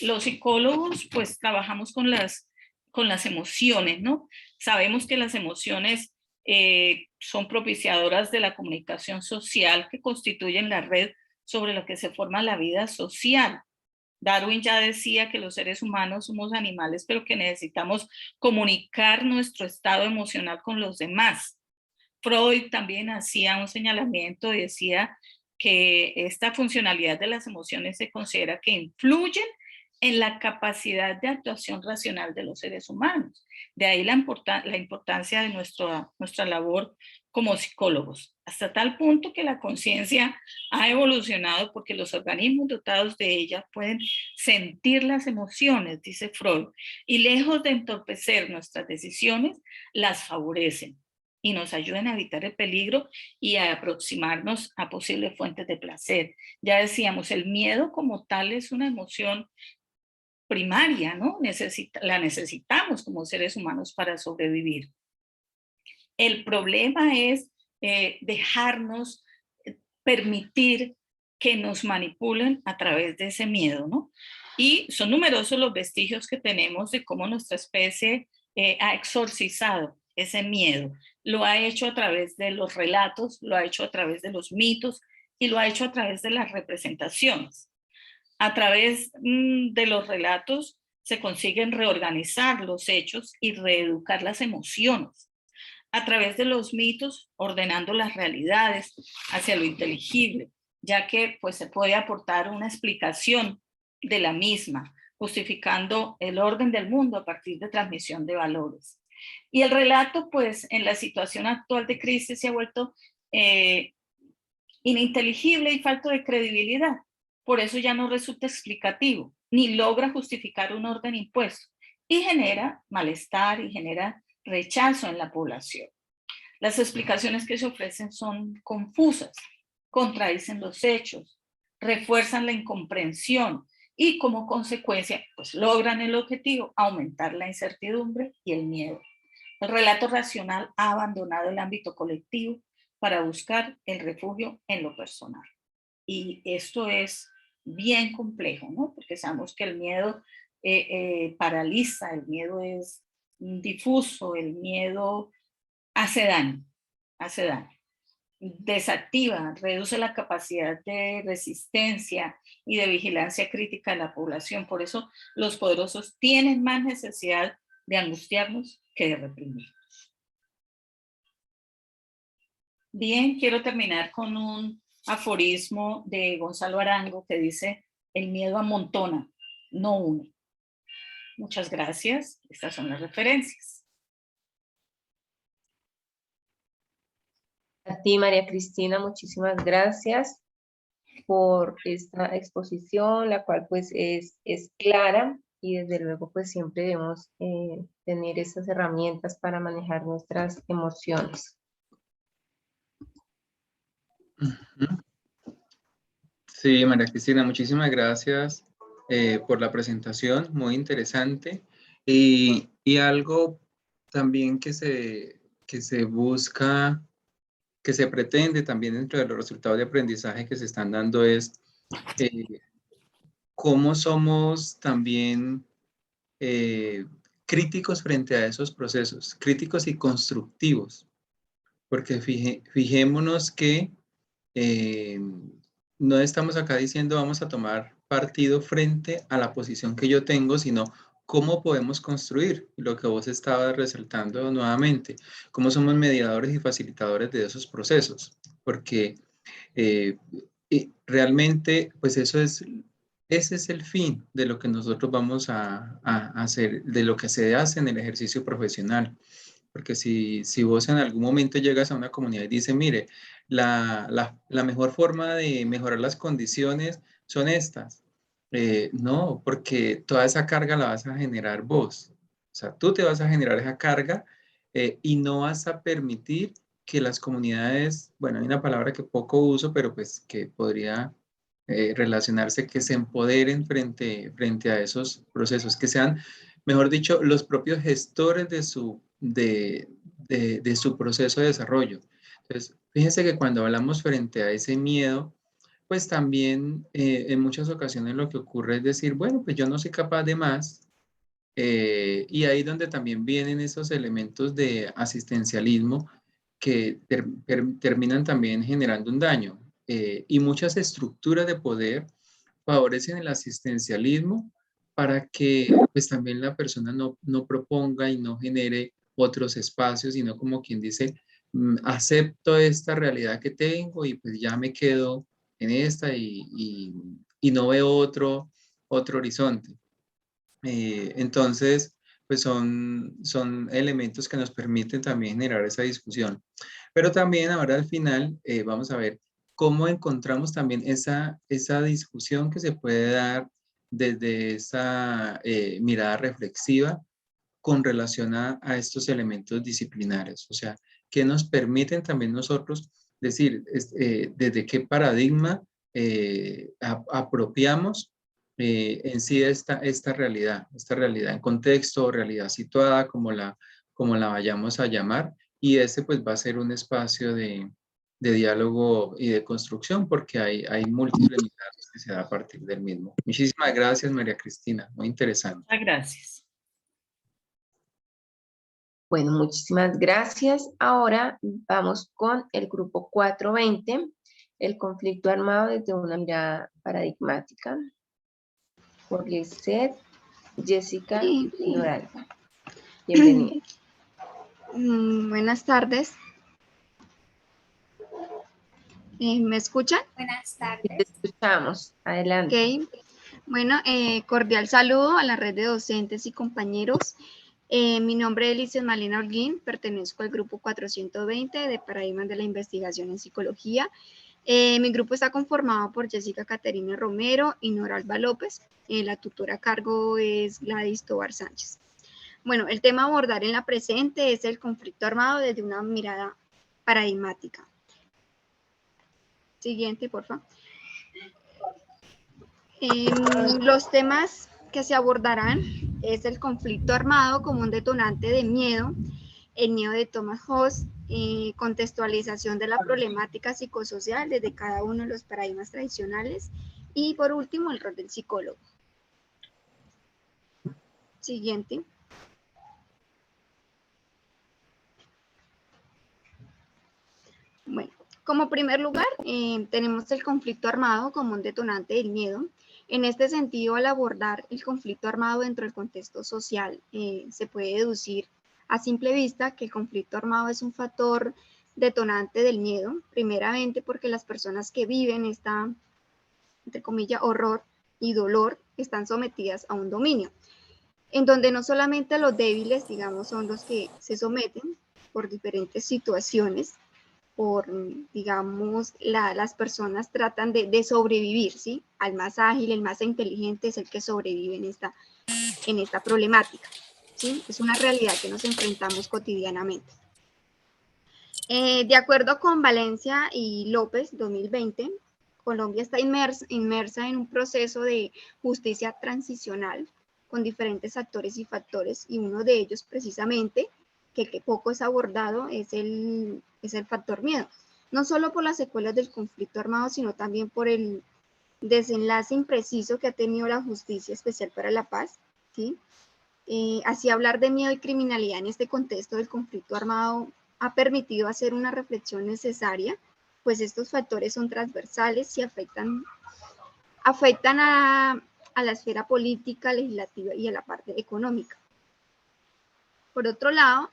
los psicólogos pues trabajamos con las emociones, ¿no? Sabemos que las emociones son propiciadoras de la comunicación social que constituyen la red sobre la que se forma la vida social. Darwin ya decía que los seres humanos somos animales, pero que necesitamos comunicar nuestro estado emocional con los demás. Freud también hacía un señalamiento y decía que esta funcionalidad de las emociones se considera que influyen en la capacidad de actuación racional de los seres humanos. De ahí la importancia de nuestra labor como psicólogos, hasta tal punto que la conciencia ha evolucionado porque los organismos dotados de ella pueden sentir las emociones, dice Freud, y lejos de entorpecer nuestras decisiones, las favorecen y nos ayudan a evitar el peligro y a aproximarnos a posibles fuentes de placer. Ya decíamos, el miedo como tal es una emoción primaria, ¿no? La necesitamos como seres humanos para sobrevivir. El problema es dejarnos permitir que nos manipulen a través de ese miedo, ¿no? Y son numerosos los vestigios que tenemos de cómo nuestra especie ha exorcizado ese miedo. Lo ha hecho a través de los relatos, lo ha hecho a través de los mitos y lo ha hecho a través de las representaciones. A través de los relatos se consiguen reorganizar los hechos y reeducar las emociones. A través de los mitos, ordenando las realidades hacia lo inteligible, ya que pues, se puede aportar una explicación de la misma, justificando el orden del mundo a partir de transmisión de valores. Y el relato, pues, en la situación actual de crisis se ha vuelto ininteligible y falto de credibilidad. Por eso ya no resulta explicativo, ni logra justificar un orden impuesto, y genera malestar y genera rechazo en la población. Las explicaciones que se ofrecen son confusas, contradicen los hechos, refuerzan la incomprensión y como consecuencia pues logran el objetivo, aumentar la incertidumbre y el miedo. El relato racional ha abandonado el ámbito colectivo para buscar el refugio en lo personal. Y esto es bien complejo, ¿no? Porque sabemos que el miedo paraliza, el miedo es difuso, el miedo hace daño, desactiva, reduce la capacidad de resistencia y de vigilancia crítica de la población. Por eso los poderosos tienen más necesidad de angustiarnos que de reprimirnos. Bien, quiero terminar con un aforismo de Gonzalo Arango que dice: el miedo amontona, no une. Muchas gracias. Estas son las referencias. A ti, María Cristina, muchísimas gracias por esta exposición, la cual pues es clara y desde luego pues siempre debemos tener esas herramientas para manejar nuestras emociones. Sí, María Cristina, muchísimas gracias por la presentación, muy interesante. Y algo también que se busca, que se pretende también dentro de los resultados de aprendizaje que se están dando es cómo somos también críticos frente a esos procesos, críticos y constructivos, porque fijémonos que no estamos acá diciendo vamos a tomar partido frente a la posición que yo tengo, sino cómo podemos construir lo que vos estabas resaltando nuevamente, cómo somos mediadores y facilitadores de esos procesos, porque realmente pues ese es el fin de lo que nosotros vamos a hacer, de lo que se hace en el ejercicio profesional. Porque si vos en algún momento llegas a una comunidad y dices, mire, la mejor forma de mejorar las condiciones son estas. No, porque toda esa carga la vas a generar vos. O sea, tú te vas a generar esa carga y no vas a permitir que las comunidades, bueno, hay una palabra que poco uso, pero pues que podría relacionarse, que se empoderen frente a esos procesos, que sean, mejor dicho, los propios gestores de su proceso de desarrollo. Entonces, fíjense que cuando hablamos frente a ese miedo, pues también en muchas ocasiones lo que ocurre es decir, bueno, pues yo no soy capaz de más, y ahí donde también vienen esos elementos de asistencialismo que terminan también generando un daño. Y muchas estructuras de poder favorecen el asistencialismo para que pues también la persona no proponga y no genere otros espacios, sino como quien dice, acepto esta realidad que tengo y pues ya me quedo en esta y no veo otro horizonte. Entonces, pues son elementos que nos permiten también generar esa discusión. Pero también ahora al final vamos a ver cómo encontramos también esa discusión que se puede dar desde esa mirada reflexiva con relación a estos elementos disciplinarios. O sea, que nos permiten también nosotros decir desde qué paradigma apropiamos en sí esta realidad en contexto, realidad situada, como la vayamos a llamar, y ese pues va a ser un espacio de diálogo y de construcción, porque hay múltiples miradas que se da a partir del mismo. Muchísimas gracias, María Cristina, muy interesante. Muchas gracias. Bueno, muchísimas gracias. Ahora vamos con el grupo 420, el conflicto armado desde una mirada paradigmática, por Lisette, Jessica y Noralba. Bienvenida. Buenas tardes. ¿Me escuchan? Buenas Te tardes. escuchamos. Adelante. Ok. Bueno, cordial saludo a la red de docentes y compañeros. Mi nombre es Lisset Malena Holguín, pertenezco al grupo 420 de Paradigmas de la Investigación en Psicología. Mi grupo está conformado por Jessica Caterina Romero y Noralba López. La tutora a cargo es Gladys Tobar Sánchez. Bueno, el tema a abordar en la presente es el conflicto armado desde una mirada paradigmática. Siguiente, por favor. Los temas que se abordarán es el conflicto armado como un detonante de miedo, el miedo de Thomas Hobbes, contextualización de la problemática psicosocial desde cada uno de los paradigmas tradicionales y por último el rol del psicólogo. Siguiente. Bueno, como primer lugar tenemos el conflicto armado como un detonante del miedo. En este sentido, al abordar el conflicto armado dentro del contexto social, se puede deducir a simple vista que el conflicto armado es un factor detonante del miedo, primeramente porque las personas que viven esta, entre comillas, horror y dolor están sometidas a un dominio, en donde no solamente los débiles, digamos, son los que se someten por diferentes situaciones, digamos, las personas tratan de sobrevivir, ¿sí? Al más ágil, el más inteligente es el que sobrevive en esta problemática, ¿sí? Es una realidad que nos enfrentamos cotidianamente. De acuerdo con Valencia y López, 2020, Colombia está inmersa en un proceso de justicia transicional con diferentes actores y factores, y uno de ellos precisamente, que poco es abordado, es el factor miedo. No solo por las secuelas del conflicto armado, sino también por el desenlace impreciso que ha tenido la Justicia Especial para la Paz, ¿sí? Así hablar de miedo y criminalidad en este contexto del conflicto armado ha permitido hacer una reflexión necesaria, pues estos factores son transversales y afectan a la esfera política, legislativa y a la parte económica. Por otro lado,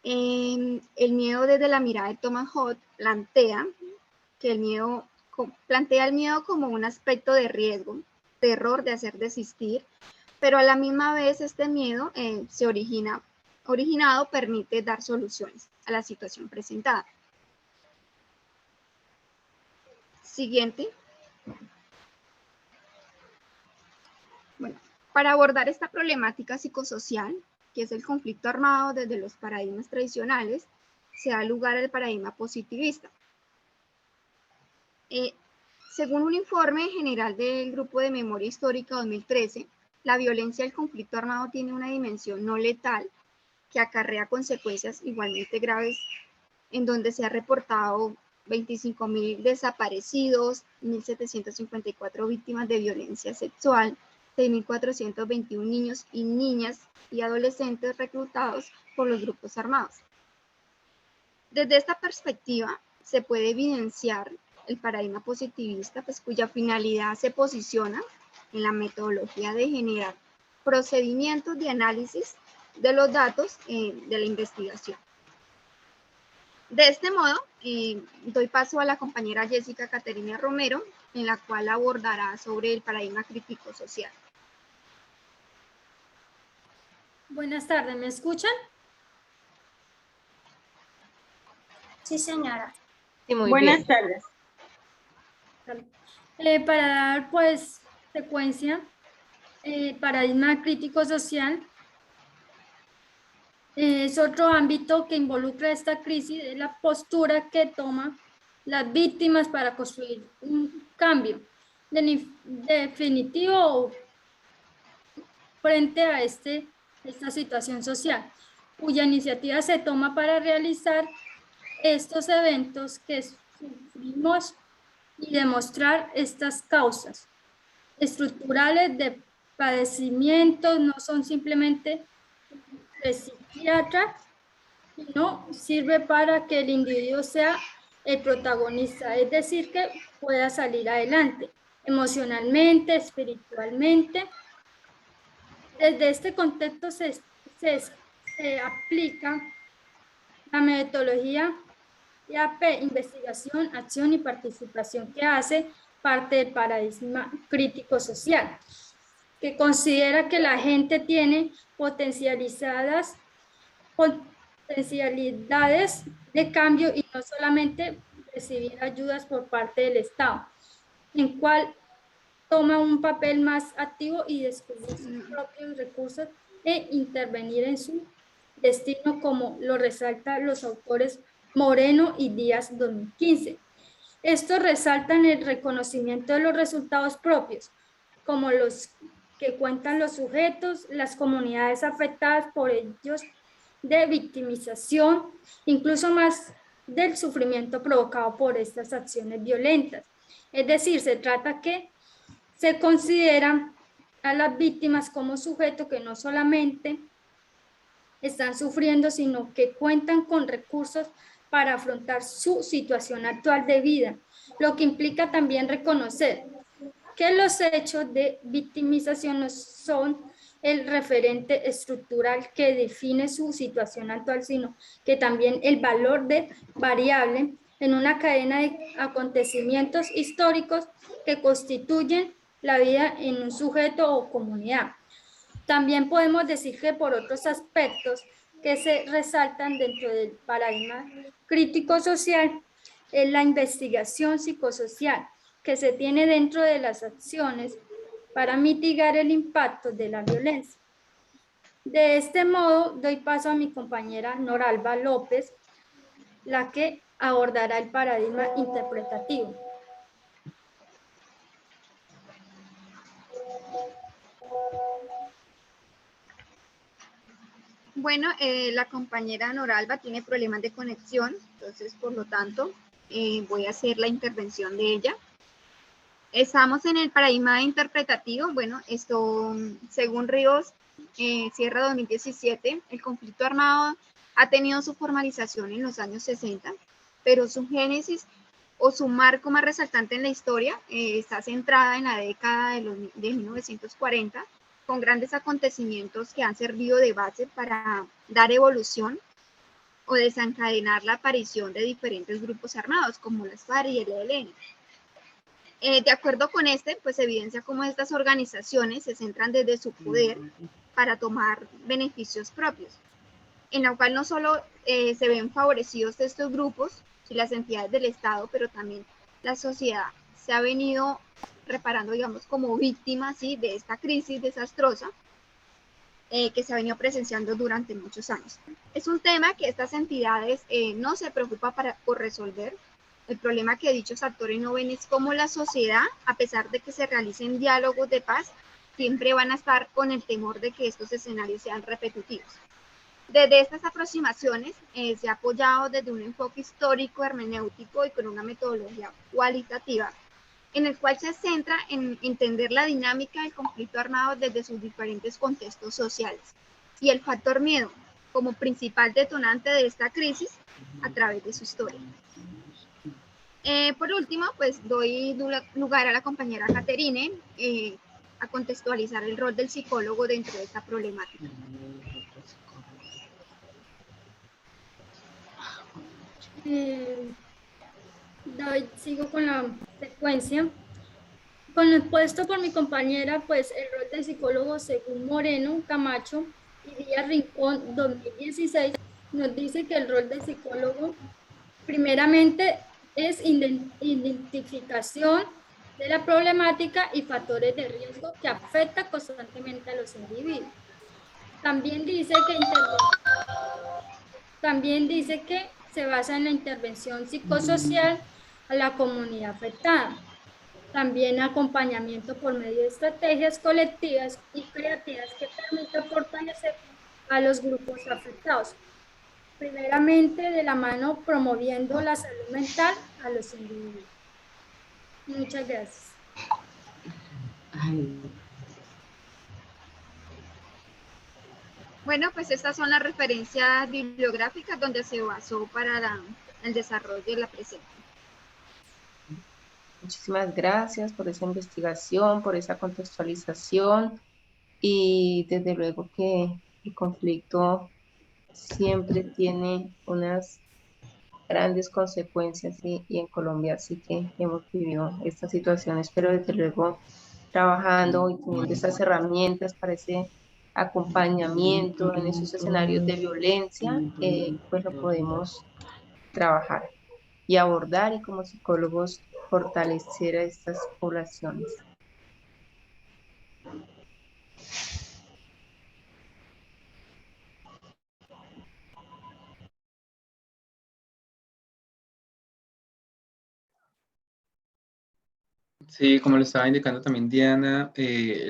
el miedo desde la mirada de Thomas Hobbes plantea el miedo como un aspecto de riesgo, terror de hacer desistir, pero a la misma vez este miedo originado permite dar soluciones a la situación presentada. Siguiente. Bueno, para abordar esta problemática psicosocial, que es el conflicto armado desde los paradigmas tradicionales, se da lugar al paradigma positivista. Según un informe general del Grupo de Memoria Histórica 2013, la violencia del conflicto armado tiene una dimensión no letal que acarrea consecuencias igualmente graves, en donde se ha reportado 25.000 desaparecidos, 1.754 víctimas de violencia sexual, 6.421 niños y niñas y adolescentes reclutados por los grupos armados. Desde esta perspectiva, se puede evidenciar el paradigma positivista, pues, cuya finalidad se posiciona en la metodología de generar procedimientos de análisis de los datos de la investigación. De este modo, doy paso a la compañera Jessica Caterina Romero, en la cual abordará sobre el paradigma crítico social. Buenas tardes, ¿me escuchan? Sí, señora. Sí, muy Buenas bien. tardes. Para dar pues secuencia, paradigma crítico social es otro ámbito que involucra esta crisis, de la postura que toman las víctimas para construir un cambio definitivo frente a esta situación social, cuya iniciativa se toma para realizar estos eventos que sufrimos y demostrar estas causas estructurales de padecimientos. No son simplemente de psiquiatra, sino sirve para que el individuo sea el protagonista, es decir, que pueda salir adelante emocionalmente, espiritualmente. Desde este contexto se aplica la metodología IAP, investigación, acción y participación, que hace parte del paradigma crítico social, que considera que la gente tiene potencialidades de cambio y no solamente recibir ayudas por parte del Estado, en cual toma un papel más activo y descubrir sus propios recursos e intervenir en su destino, como lo resaltan los autores Moreno y Díaz 2015. Estos resaltan el reconocimiento de los resultados propios, como los que cuentan los sujetos, las comunidades afectadas por ellos, de victimización, incluso más del sufrimiento provocado por estas acciones violentas. Es decir, se trata que se consideran a las víctimas como sujetos que no solamente están sufriendo, sino que cuentan con recursos para afrontar su situación actual de vida, lo que implica también reconocer que los hechos de victimización no son el referente estructural que define su situación actual, sino que también el valor de variable en una cadena de acontecimientos históricos que constituyen la vida en un sujeto o comunidad. También podemos decir que por otros aspectos que se resaltan dentro del paradigma crítico social es la investigación psicosocial que se tiene dentro de las acciones para mitigar el impacto de la violencia. De este modo, doy paso a mi compañera Noralba López, la que abordará el paradigma interpretativo. Bueno, la compañera Noralba tiene problemas de conexión, entonces por lo tanto voy a hacer la intervención de ella. Estamos en el paradigma interpretativo. Bueno, esto, según Ríos, Sierra 2017, el conflicto armado ha tenido su formalización en los años 60, pero su génesis o su marco más resaltante en la historia está centrada en la década de 1940, con grandes acontecimientos que han servido de base para dar evolución o desencadenar la aparición de diferentes grupos armados, como las FARC y el ELN. De acuerdo con pues evidencia cómo estas organizaciones se centran desde su poder para tomar beneficios propios, en la cual no solo se ven favorecidos estos grupos y las entidades del Estado, pero también la sociedad se ha venido reparando, digamos, como víctima, ¿sí?, de esta crisis desastrosa que se ha venido presenciando durante muchos años. Es un tema que estas entidades no se preocupan por resolver, El problema que dichos actores no ven es cómo la sociedad, a pesar de que se realicen diálogos de paz, siempre van a estar con el temor de que estos escenarios sean repetitivos. Desde estas aproximaciones se ha apoyado desde un enfoque histórico, hermenéutico y con una metodología cualitativa, en el cual se centra en entender la dinámica del conflicto armado desde sus diferentes contextos sociales y el factor miedo como principal detonante de esta crisis a través de su historia. Por último, pues doy lugar a la compañera Caterine a contextualizar el rol del psicólogo dentro de esta problemática. Sigo con la secuencia. Con lo expuesto por mi compañera, pues el rol del psicólogo según Moreno, Camacho y Díaz Rincón 2016 nos dice que el rol del psicólogo primeramente es identificación de la problemática y factores de riesgo que afectan constantemente a los individuos. También dice que se basa en la intervención psicosocial a la comunidad afectada. También acompañamiento por medio de estrategias colectivas y creativas que permitan fortalecer a los grupos afectados. Primeramente, de la mano promoviendo la salud mental a los individuos. Muchas gracias. Bueno, pues estas son las referencias bibliográficas donde se basó para el desarrollo de la presente. Muchísimas gracias por esa investigación, por esa contextualización y desde luego que el conflicto siempre tiene unas grandes consecuencias y en Colombia sí que hemos vivido estas situaciones, pero desde luego trabajando y teniendo estas herramientas para ese acompañamiento en esos escenarios de violencia, pues lo podemos trabajar y abordar y como psicólogos fortalecer a estas poblaciones. Sí, como le estaba indicando también Diana,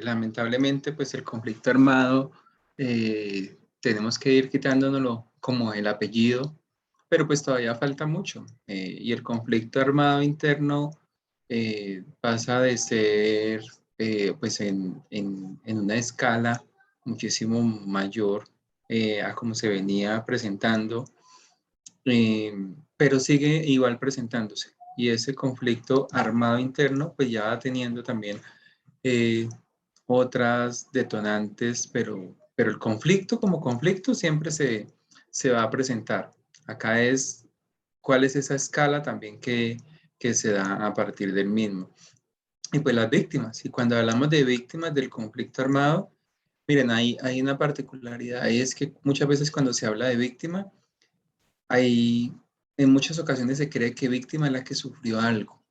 lamentablemente pues el conflicto armado tenemos que ir quitándonoslo como el apellido, pero pues todavía falta mucho. Y el conflicto armado interno pasa de ser pues en una escala muchísimo mayor a como se venía presentando, pero sigue igual presentándose. Y ese conflicto armado interno pues ya va teniendo también otras detonantes, pero el conflicto como conflicto siempre se va a presentar. Acá es cuál es esa escala también que se da a partir del mismo. Y pues las víctimas, y cuando hablamos de víctimas del conflicto armado, miren, hay una particularidad, y es que muchas veces cuando se habla de víctima, en muchas ocasiones se cree que víctima es la que sufrió algo,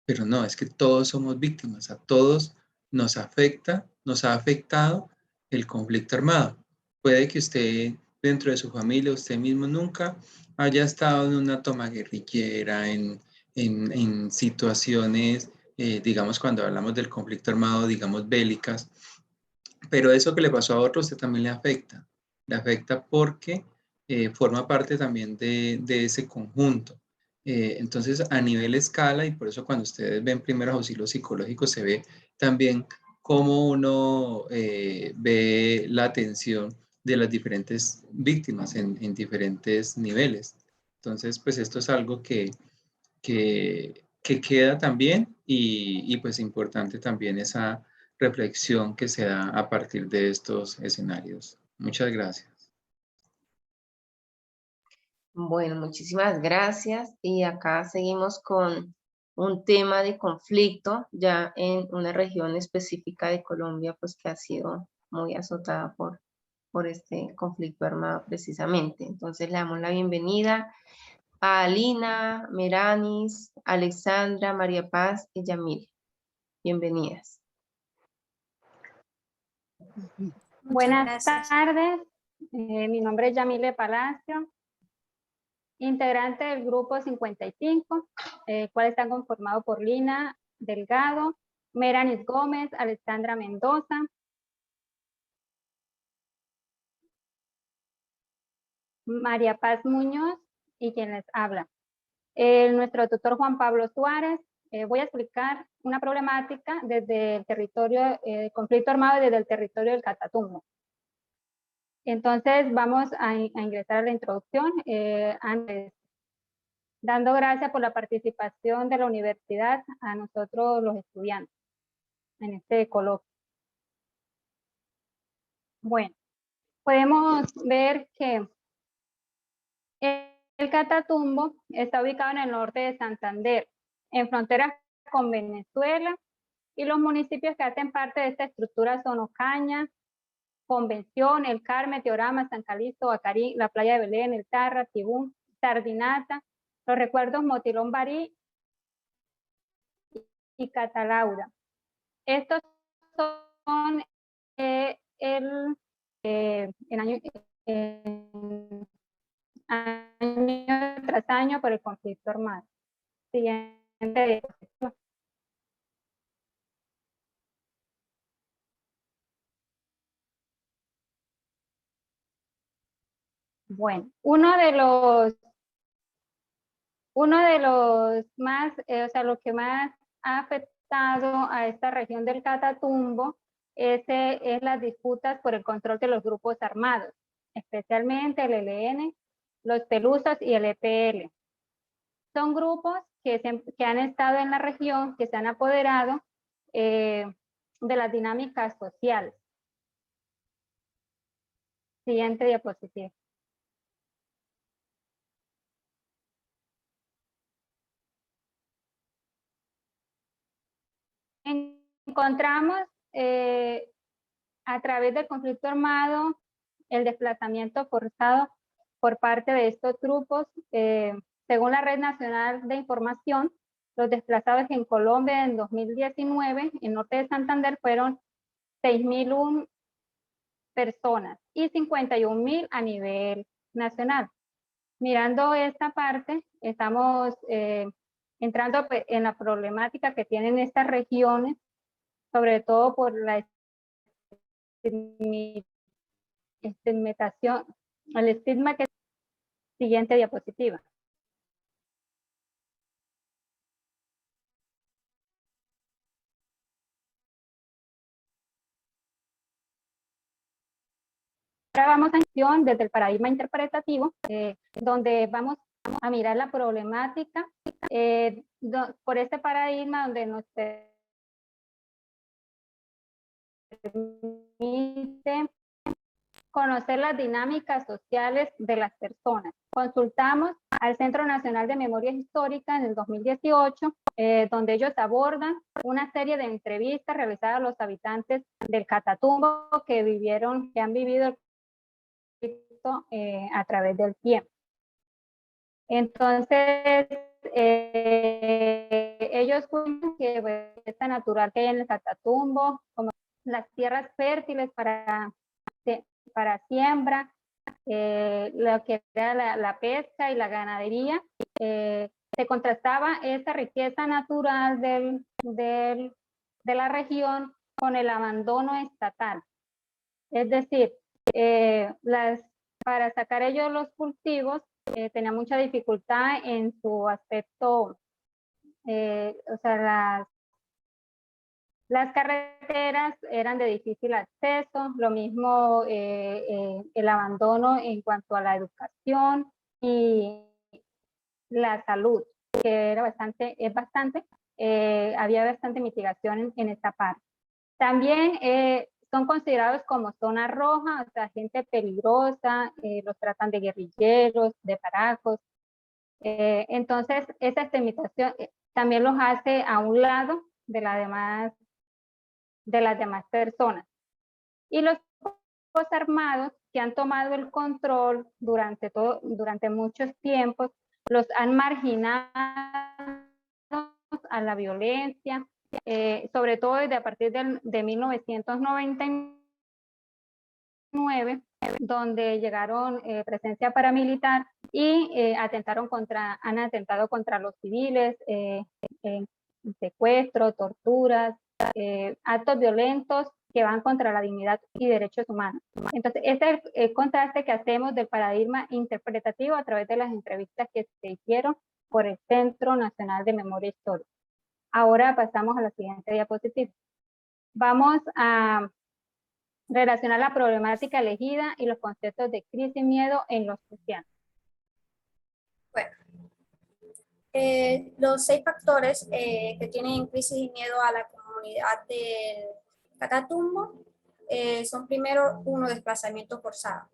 pero no, es que todos somos víctimas, a todos nos afecta, nos ha afectado el conflicto armado. Puede que usted dentro de su familia, usted mismo nunca haya estado en una toma guerrillera, en situaciones, digamos, cuando hablamos del conflicto armado, digamos, bélicas, pero eso que le pasó a otro, usted también le afecta porque forma parte también de ese conjunto. Entonces, a nivel escala, y por eso cuando ustedes ven primeros auxilios psicológicos, se ve también cómo uno ve la atención de las diferentes víctimas en diferentes niveles. Entonces, pues esto es algo que queda también y pues importante también esa reflexión que se da a partir de estos escenarios. Muchas gracias. Bueno, muchísimas gracias y acá seguimos con un tema de conflicto ya en una región específica de Colombia pues que ha sido muy azotada por este conflicto armado precisamente. Entonces le damos la bienvenida a Alina, Meranis, Alexandra, María Paz y Yamil. Bienvenidas. Buenas tardes, mi nombre es Yamile Palacio. integrante del grupo 55, el cual está conformado por Lina Delgado, Meranis Gómez, Alexandra Mendoza, María Paz Muñoz y quien les habla. Nuestro tutor Juan Pablo Suárez. Voy a explicar una problemática desde el territorio, conflicto armado desde el territorio del Catatumbo. Entonces vamos a ingresar a la introducción. Antes, dando gracias por la participación de la universidad a nosotros los estudiantes en este coloquio. Bueno, podemos ver que el Catatumbo está ubicado en el norte de Santander, en frontera con Venezuela, y los municipios que hacen parte de esta estructura son Ocaña, Convención, El Carmen, Teorama, San Calixto, Bacarí, la Playa de Belén, El Tarra, Tibún, Sardinata, Los Recuerdos, Motilón, Barí y Catalaura. Estos son año tras año por el conflicto armado. Siguiente. Bueno, uno de los más, o sea, lo que más ha afectado a esta región del Catatumbo es las disputas por el control de los grupos armados, especialmente el ELN, los Pelusas y el EPL. Son grupos que han estado en la región, que se han apoderado de las dinámicas sociales. Siguiente diapositiva. Encontramos a través del conflicto armado el desplazamiento forzado por parte de estos grupos. Según la Red Nacional de Información, los desplazados en Colombia en 2019, en norte de Santander, fueron 6.001 personas y 51.000 a nivel nacional. Mirando esta parte, estamos entrando en la problemática que tienen estas regiones, sobre todo por la estigmatización, el estigma que... Siguiente diapositiva. Ahora vamos a acción desde el paradigma interpretativo, donde vamos a mirar la problemática por este paradigma donde nos permite conocer las dinámicas sociales de las personas. Consultamos al Centro Nacional de Memoria Histórica en el 2018, donde ellos abordan una serie de entrevistas realizadas a los habitantes del Catatumbo que han vivido el conflicto a través del tiempo. Entonces, ellos cuentan que esta natural que hay en el Catatumbo, como las tierras fértiles para siembra, lo que era la pesca y la ganadería, se contrastaba esta riqueza natural de la región con el abandono estatal. Es decir, para sacar ellos los cultivos, tenía mucha dificultad en su aspecto, o sea, las carreteras eran de difícil acceso, lo mismo el abandono en cuanto a la educación y la salud, que era había bastante mitigación en esta parte. También son considerados como zona roja, o sea, gente peligrosa, los tratan de guerrilleros, de paracos. Entonces, esa estigmatización también los hace a un lado de las demás personas. Y los grupos armados que han tomado el control durante muchos tiempos, los han marginado a la violencia, sobre todo desde a partir de 1999, donde llegaron presencia paramilitar y han atentado contra los civiles, secuestro, torturas, actos violentos que van contra la dignidad y derechos humanos. Entonces, este es el contraste que hacemos del paradigma interpretativo a través de las entrevistas que se hicieron por el Centro Nacional de Memoria Histórica. Ahora pasamos a la siguiente diapositiva. Vamos a relacionar la problemática elegida y los conceptos de crisis y miedo en los cristianos. Bueno, los 6 factores que tienen crisis y miedo a la comunidad del Catatumbo son primero, 1, desplazamiento forzado.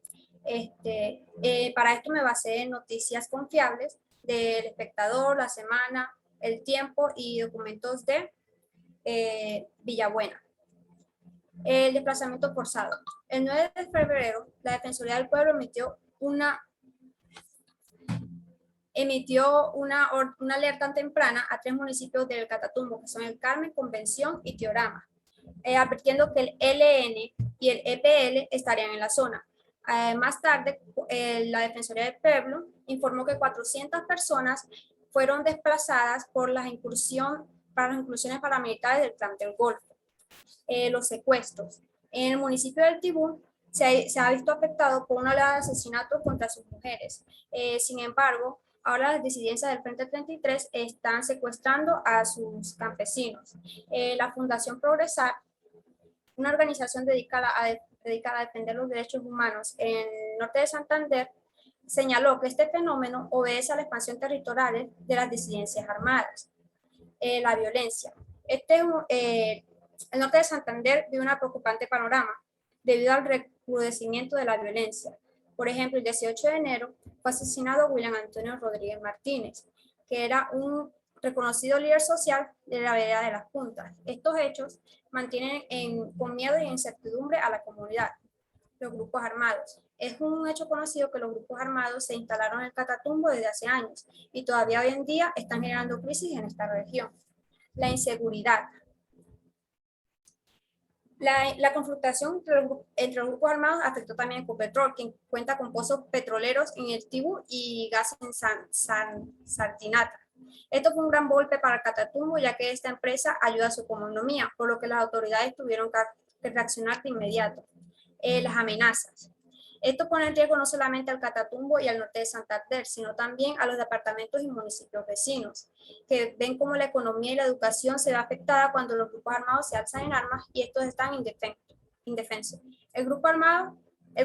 Para esto me basé en noticias confiables del Espectador, La Semana, El Tiempo y documentos de Villabuena. El desplazamiento forzado. El 9 de febrero, la Defensoría del Pueblo emitió una alerta temprana a 3 municipios del Catatumbo, que son El Carmen, Convención y Teorama, advirtiendo que el ELN y el EPL estarían en la zona. Más tarde, la Defensoría del Pueblo informó que 400 personas fueron desplazadas por las incursiones paramilitares del Clan del Golfo. Los secuestros. En el municipio del Tibú se ha visto afectado por una oleada de asesinatos contra sus mujeres. Sin embargo, ahora las disidencias del Frente 33 están secuestrando a sus campesinos. La Fundación Progresar, una organización dedicada a defender los derechos humanos en el norte de Santander, señaló que este fenómeno obedece a la expansión territorial de las disidencias armadas. La violencia. El norte de Santander vive un preocupante panorama debido al recrudecimiento de la violencia. Por ejemplo, el 18 de enero fue asesinado William Antonio Rodríguez Martínez, que era un reconocido líder social de la vereda de Las Puntas. Estos hechos mantienen con miedo y incertidumbre a la comunidad. Los grupos armados. Es un hecho conocido que los grupos armados se instalaron en el Catatumbo desde hace años y todavía hoy en día están generando crisis en esta región. La inseguridad. La confrontación entre los grupos armados afectó también a Ecopetrol, quien cuenta con pozos petroleros en el Tibú y gas en Sardinata. Esto fue un gran golpe para el Catatumbo, ya que esta empresa ayuda a su economía, por lo que las autoridades tuvieron que reaccionar de inmediato. Las amenazas. Esto pone en riesgo no solamente al Catatumbo y al norte de Santander, sino también a los departamentos y municipios vecinos, que ven cómo la economía y la educación se ve afectada cuando los grupos armados se alzan en armas y estos están indefensos. El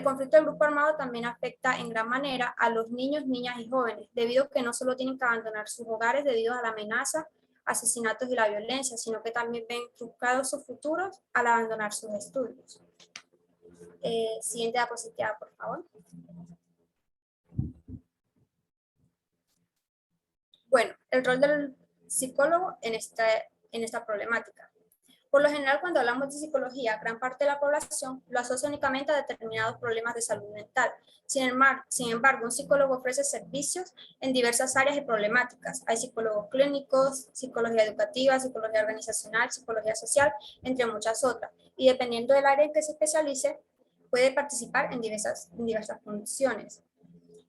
conflicto del grupo armado también afecta en gran manera a los niños, niñas y jóvenes, debido a que no solo tienen que abandonar sus hogares debido a la amenaza, asesinatos y la violencia, sino que también ven truncados sus futuros al abandonar sus estudios. Siguiente diapositiva, por favor. Bueno, el rol del psicólogo en esta problemática. Por lo general, cuando hablamos de psicología, gran parte de la población lo asocia únicamente a determinados problemas de salud mental. Sin embargo, un psicólogo ofrece servicios en diversas áreas y problemáticas. Hay psicólogos clínicos, psicología educativa, psicología organizacional, psicología social, entre muchas otras. Y dependiendo del área en que se especialice, puede participar en diversas funciones.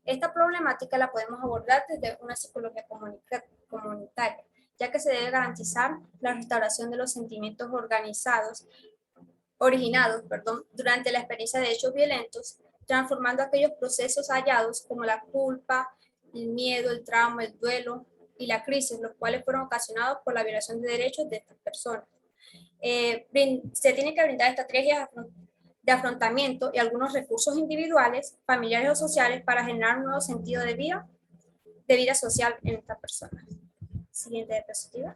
Esta problemática la podemos abordar desde una psicología comunitaria, ya que se debe garantizar la restauración de los sentimientos originados durante la experiencia de hechos violentos, transformando aquellos procesos hallados como la culpa, el miedo, el trauma, el duelo y la crisis, los cuales fueron ocasionados por la violación de derechos de estas personas. Se tienen que brindar estrategias de afrontamiento y algunos recursos individuales, familiares o sociales para generar un nuevo sentido de vida social en estas personas. Siguiente diapositiva.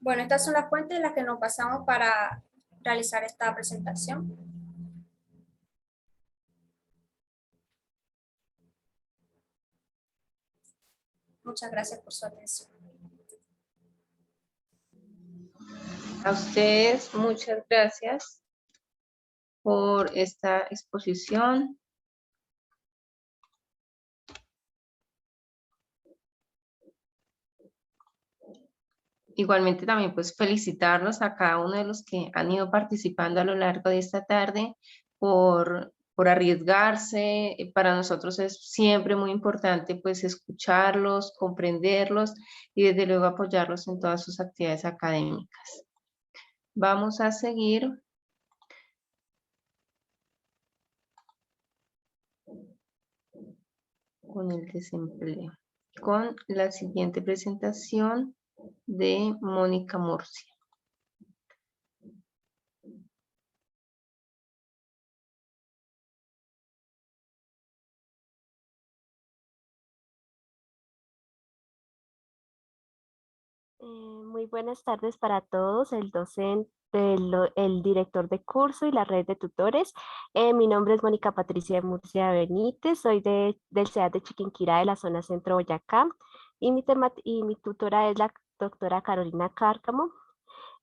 Bueno, estas son las fuentes en las que nos basamos para realizar esta presentación. Muchas gracias por su atención. A ustedes, muchas gracias por esta exposición. Igualmente también pues felicitarlos a cada uno de los que han ido participando a lo largo de esta tarde por por arriesgarse. Para nosotros es siempre muy importante pues escucharlos, comprenderlos y desde luego apoyarlos en todas sus actividades académicas. Vamos a seguir. Con el desempleo, con la siguiente presentación de Mónica Murcia. Muy buenas tardes para todos, el docente, el director de curso y la red de tutores. Mi nombre es Mónica Patricia Murcia Benítez, soy del CEAD de Chiquinquirá de la zona centro Boyacá y mi tutora es la doctora Carolina Cárcamo.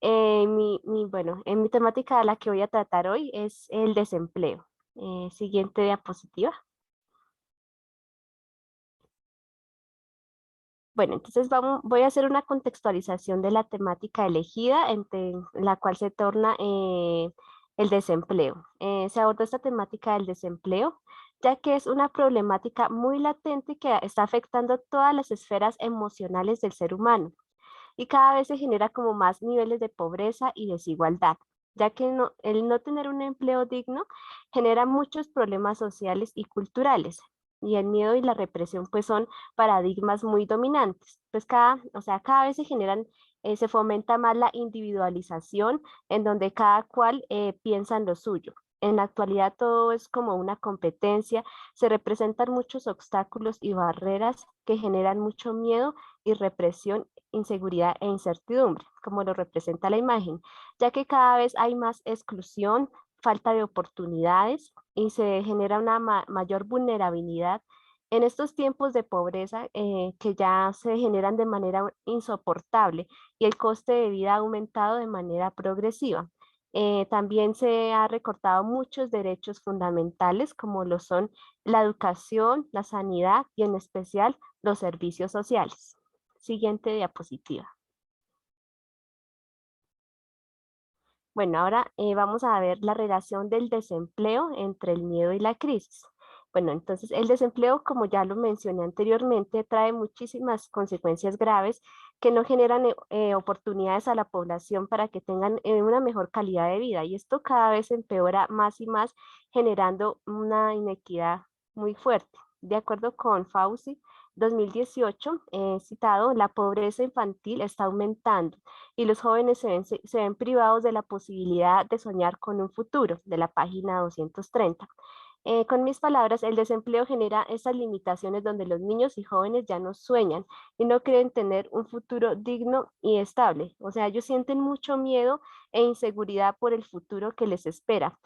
Mi temática de la que voy a tratar hoy es el desempleo. Siguiente diapositiva. Bueno, entonces voy a hacer una contextualización de la temática elegida, en la cual se torna el desempleo. Se aborda esta temática del desempleo, ya que es una problemática muy latente que está afectando todas las esferas emocionales del ser humano y cada vez se genera como más niveles de pobreza y desigualdad, ya que el no tener un empleo digno genera muchos problemas sociales y culturales. Y el miedo y la represión pues son paradigmas muy dominantes. Pues cada vez se fomenta más la individualización en donde cada cual piensa en lo suyo. En la actualidad todo es como una competencia, se representan muchos obstáculos y barreras que generan mucho miedo y represión, inseguridad e incertidumbre, como lo representa la imagen, ya que cada vez hay más exclusión, falta de oportunidades y se genera una mayor vulnerabilidad en estos tiempos de pobreza que ya se generan de manera insoportable y el coste de vida ha aumentado de manera progresiva. También se ha recortado muchos derechos fundamentales como lo son la educación, la sanidad y en especial los servicios sociales. Siguiente diapositiva. Bueno, ahora vamos a ver la relación del desempleo entre el miedo y la crisis. Bueno, entonces el desempleo, como ya lo mencioné anteriormente, trae muchísimas consecuencias graves que no generan oportunidades a la población para que tengan una mejor calidad de vida. Y esto cada vez empeora más y más, generando una inequidad muy fuerte. De acuerdo con Fauci, 2018, citado, la pobreza infantil está aumentando y los jóvenes se ven privados de la posibilidad de soñar con un futuro, de la página 230. Con mis palabras, el desempleo genera esas limitaciones donde los niños y jóvenes ya no sueñan y no creen tener un futuro digno y estable. O sea, ellos sienten mucho miedo e inseguridad por el futuro que les espera,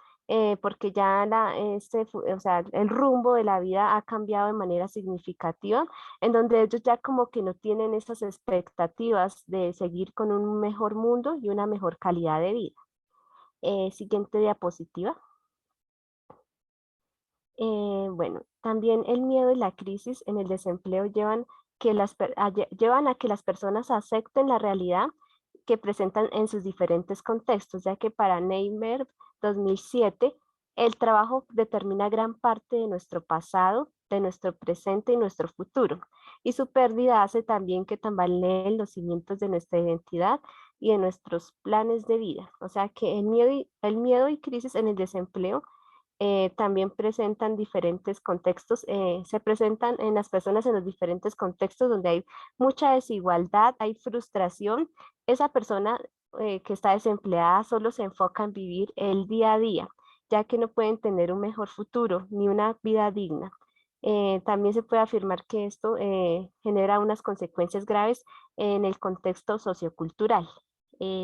porque ya el rumbo de la vida ha cambiado de manera significativa, en donde ellos ya como que no tienen esas expectativas de seguir con un mejor mundo y una mejor calidad de vida. Siguiente diapositiva. Bueno, también el miedo y la crisis en el desempleo llevan a que las personas acepten la realidad que presentan en sus diferentes contextos, ya que para Neymer 2007, el trabajo determina gran parte de nuestro pasado, de nuestro presente y nuestro futuro, y su pérdida hace también que tambaleen los cimientos de nuestra identidad y de nuestros planes de vida. O sea que el miedo y crisis en el desempleo también presentan diferentes contextos, se presentan en las personas en los diferentes contextos donde hay mucha desigualdad, hay frustración. Esa persona que está desempleada solo se enfoca en vivir el día a día, ya que no pueden tener un mejor futuro ni una vida digna. También se puede afirmar que esto genera unas consecuencias graves en el contexto sociocultural.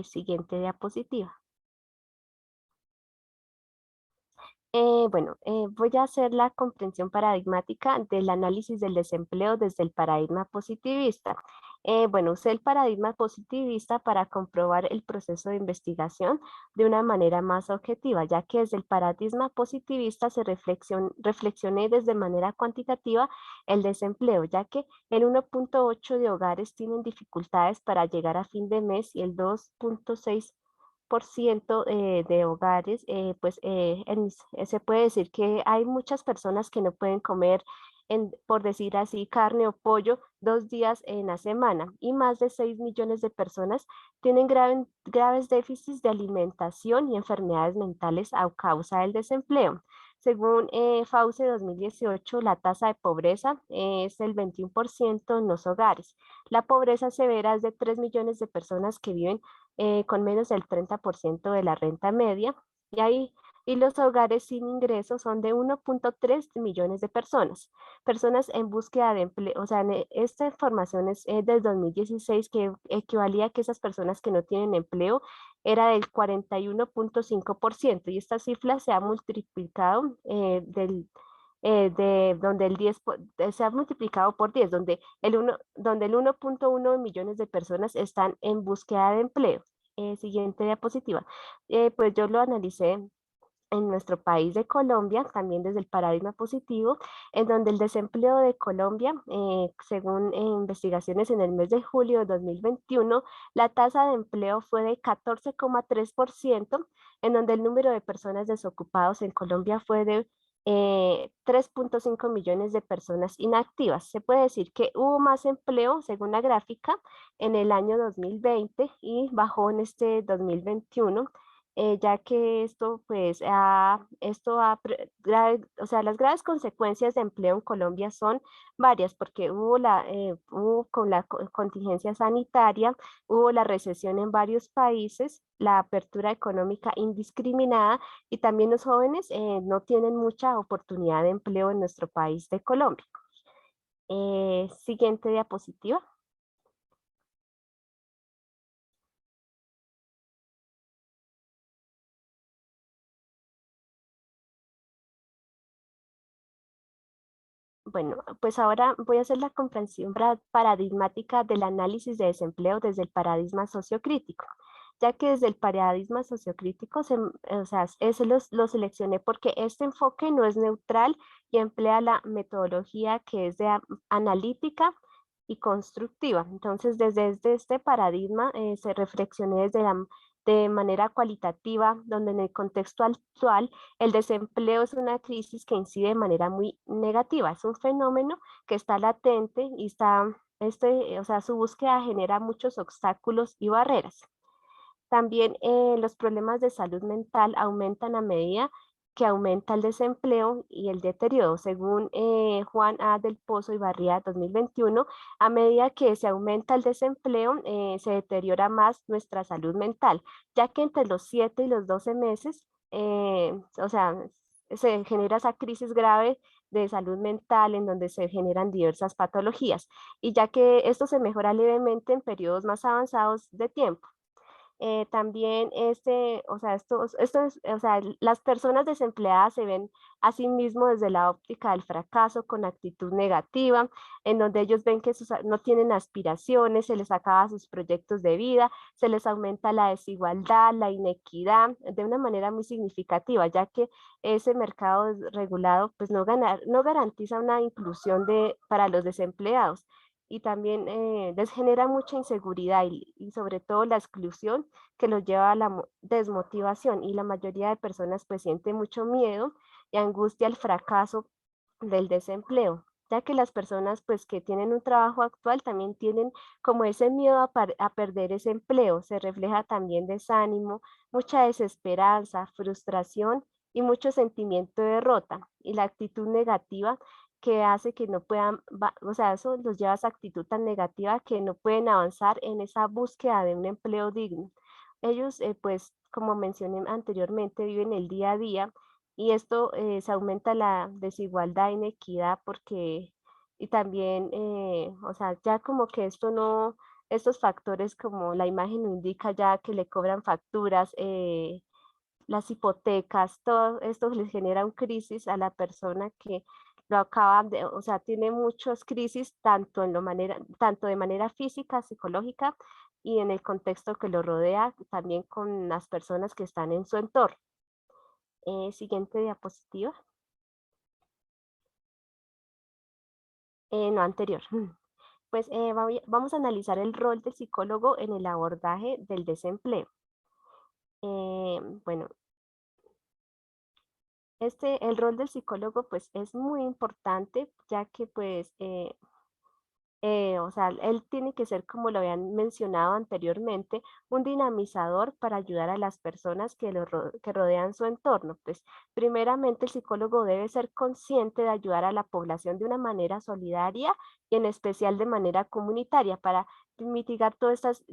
Siguiente diapositiva. Voy a hacer la comprensión paradigmática del análisis del desempleo desde el paradigma positivista. Usé el paradigma positivista para comprobar el proceso de investigación de una manera más objetiva, ya que desde el paradigma positivista reflexioné desde manera cuantitativa el desempleo, ya que el 1.8 de hogares tienen dificultades para llegar a fin de mes y el 2.6 de hogares, se puede decir que hay muchas personas que no pueden comer, por decir así, carne o pollo 2 días en la semana, y más de 6 millones de personas tienen graves déficits de alimentación y enfermedades mentales a causa del desempleo. Según FAUCE 2018, la tasa de pobreza es el 21% en los hogares. La pobreza severa es de 3 millones de personas que viven con menos del 30% de la renta media, y los hogares sin ingresos son de 1.3 millones de personas en búsqueda de empleo. O sea, esta información es del 2016, que equivalía a que esas personas que no tienen empleo era del 41.5%, y esta cifra se ha multiplicado de donde se ha multiplicado por 10, donde el 1.1 millones de personas están en búsqueda de empleo. Siguiente diapositiva. Pues yo lo analicé en nuestro país de Colombia, también desde el paradigma positivo, en donde el desempleo de Colombia, según investigaciones en el mes de julio de 2021, la tasa de empleo fue de 14,3%, en donde el número de personas desocupados en Colombia fue de 3.5 millones de personas inactivas. Se puede decir que hubo más empleo, según la gráfica, en el año 2020 y bajó en este 2021, ya que esto, pues, o sea, las graves consecuencias de empleo en Colombia son varias, porque hubo con la contingencia sanitaria, hubo la recesión en varios países, la apertura económica indiscriminada, y también los jóvenes no tienen mucha oportunidad de empleo en nuestro país de Colombia. Siguiente diapositiva. Bueno, pues ahora voy a hacer la comprensión paradigmática del análisis de desempleo desde el paradigma sociocrítico, ya que desde el paradigma sociocrítico, o sea, ese lo seleccioné porque este enfoque no es neutral y emplea la metodología que es analítica y constructiva. Entonces, desde este paradigma se reflexioné de manera cualitativa, donde en el contexto actual el desempleo es una crisis que incide de manera muy negativa. Es un fenómeno que está latente y o sea, su búsqueda genera muchos obstáculos y barreras. También los problemas de salud mental aumentan a medida que aumenta el desempleo y el deterioro. Según Juan A. del Pozo y Barría 2021, a medida que se aumenta el desempleo, se deteriora más nuestra salud mental, ya que entre los 7 y los 12 meses, o sea, se genera esa crisis grave de salud mental en donde se generan diversas patologías, y ya que esto se mejora levemente en periodos más avanzados de tiempo. También o sea, o sea, las personas desempleadas se ven a sí mismos desde la óptica del fracaso, con actitud negativa, en donde ellos ven que no tienen aspiraciones, se les acaba sus proyectos de vida, se les aumenta la desigualdad, la inequidad, de una manera muy significativa, ya que ese mercado regulado pues no garantiza una inclusión para los desempleados, y también les genera mucha inseguridad y sobre todo la exclusión, que los lleva a la desmotivación, y la mayoría de personas pues siente mucho miedo y angustia al fracaso del desempleo, ya que las personas pues que tienen un trabajo actual también tienen como ese miedo a perder ese empleo. Se refleja también desánimo, mucha desesperanza, frustración y mucho sentimiento de derrota, y la actitud negativa que hace que no puedan, o sea, eso los lleva a esa actitud tan negativa que no pueden avanzar en esa búsqueda de un empleo digno. Ellos, pues, como mencioné anteriormente, viven el día a día, y esto se aumenta la desigualdad, inequidad, y también, o sea, ya como que estos factores como la imagen lo indica, ya que le cobran facturas, las hipotecas, todo esto les genera un crisis a la persona que lo acaba o sea, tiene muchas crisis tanto de manera física, psicológica, y en el contexto que lo rodea, también con las personas que están en su entorno. Siguiente diapositiva. No, anterior. Pues vamos a analizar el rol del psicólogo en el abordaje del desempleo. Bueno, el rol del psicólogo pues es muy importante, ya que pues o sea, él tiene que ser, como lo habían mencionado anteriormente, un dinamizador para ayudar a las personas que rodean su entorno. Pues, primeramente, el psicólogo debe ser consciente de ayudar a la población de una manera solidaria y en especial de manera comunitaria para mitigar todas estas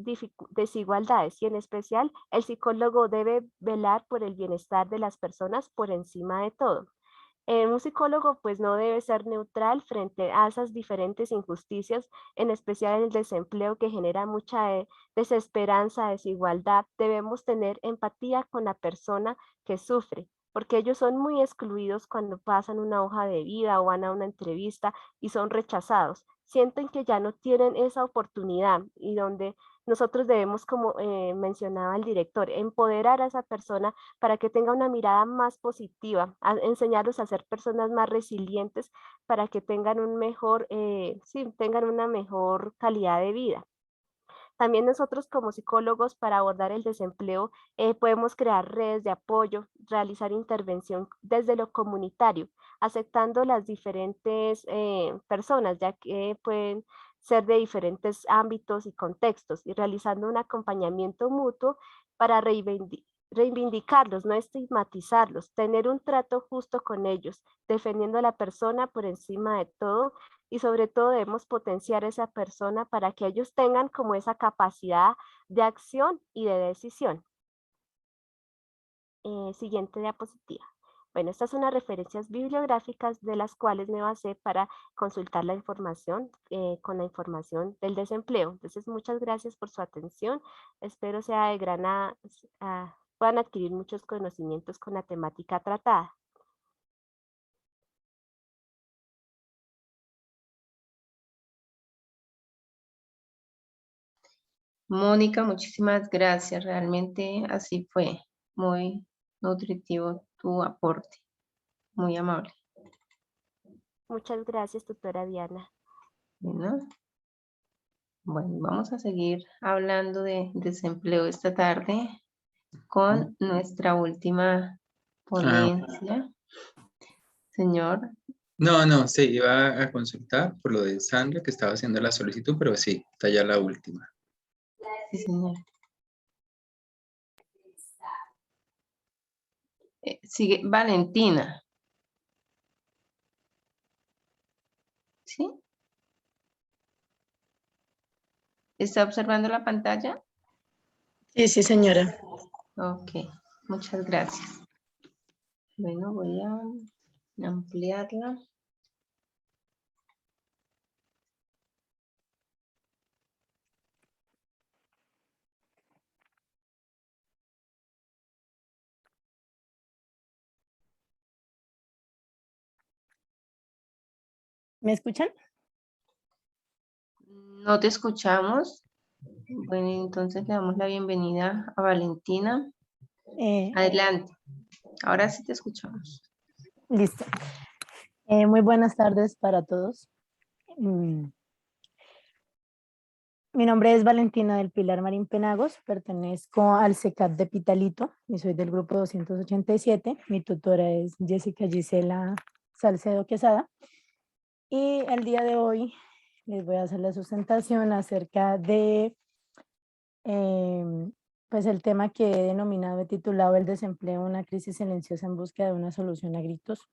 desigualdades. Y en especial, el psicólogo debe velar por el bienestar de las personas por encima de todo. Un psicólogo pues no debe ser neutral frente a esas diferentes injusticias, en especial el desempleo que genera mucha desesperanza, desigualdad. Debemos tener empatía con la persona que sufre, porque ellos son muy excluidos cuando pasan una hoja de vida o van a una entrevista y son rechazados. Sienten que ya no tienen esa oportunidad y donde nosotros debemos, como mencionaba el director, empoderar a esa persona para que tenga una mirada más positiva, enseñarlos a ser personas más resilientes para que tengan tengan una mejor calidad de vida. También nosotros como psicólogos para abordar el desempleo podemos crear redes de apoyo, realizar intervención desde lo comunitario, aceptando las diferentes personas, ya que pueden ser de diferentes ámbitos y contextos, y realizando un acompañamiento mutuo para reivindicarlos, no estigmatizarlos, tener un trato justo con ellos, defendiendo a la persona por encima de todo y sobre todo debemos potenciar a esa persona para que ellos tengan como esa capacidad de acción y de decisión. Siguiente diapositiva. Bueno, estas son las referencias bibliográficas de las cuales me basé para consultar la información con la información del desempleo. Entonces, muchas gracias por su atención. Espero sea de puedan adquirir muchos conocimientos con la temática tratada. Mónica, muchísimas gracias. Realmente así fue. Muy nutritivo tu aporte. Muy amable. Muchas gracias, tutora Diana. Bueno, vamos a seguir hablando de desempleo esta tarde con nuestra última ponencia. Señor. No, se iba a consultar por lo de Sandra que estaba haciendo la solicitud, pero sí, está ya la última. Sí, señor. Sigue Valentina. ¿Sí? ¿Está observando la pantalla? Sí, señora. Ok, muchas gracias. Bueno, voy a ampliarla. ¿Me escuchan? No te escuchamos. Bueno, entonces le damos la bienvenida a Valentina. Adelante. Ahora sí te escuchamos. Listo. Muy buenas tardes para todos. Mi nombre es Valentina del Pilar Marín Penagos, pertenezco al CECAT de Pitalito y soy del grupo 287. Mi tutora es Jessica Gisela Salcedo Quesada. Y el día de hoy les voy a hacer la sustentación acerca de pues el tema que he denominado, he titulado el desempleo, una crisis silenciosa en búsqueda de una solución a gritos.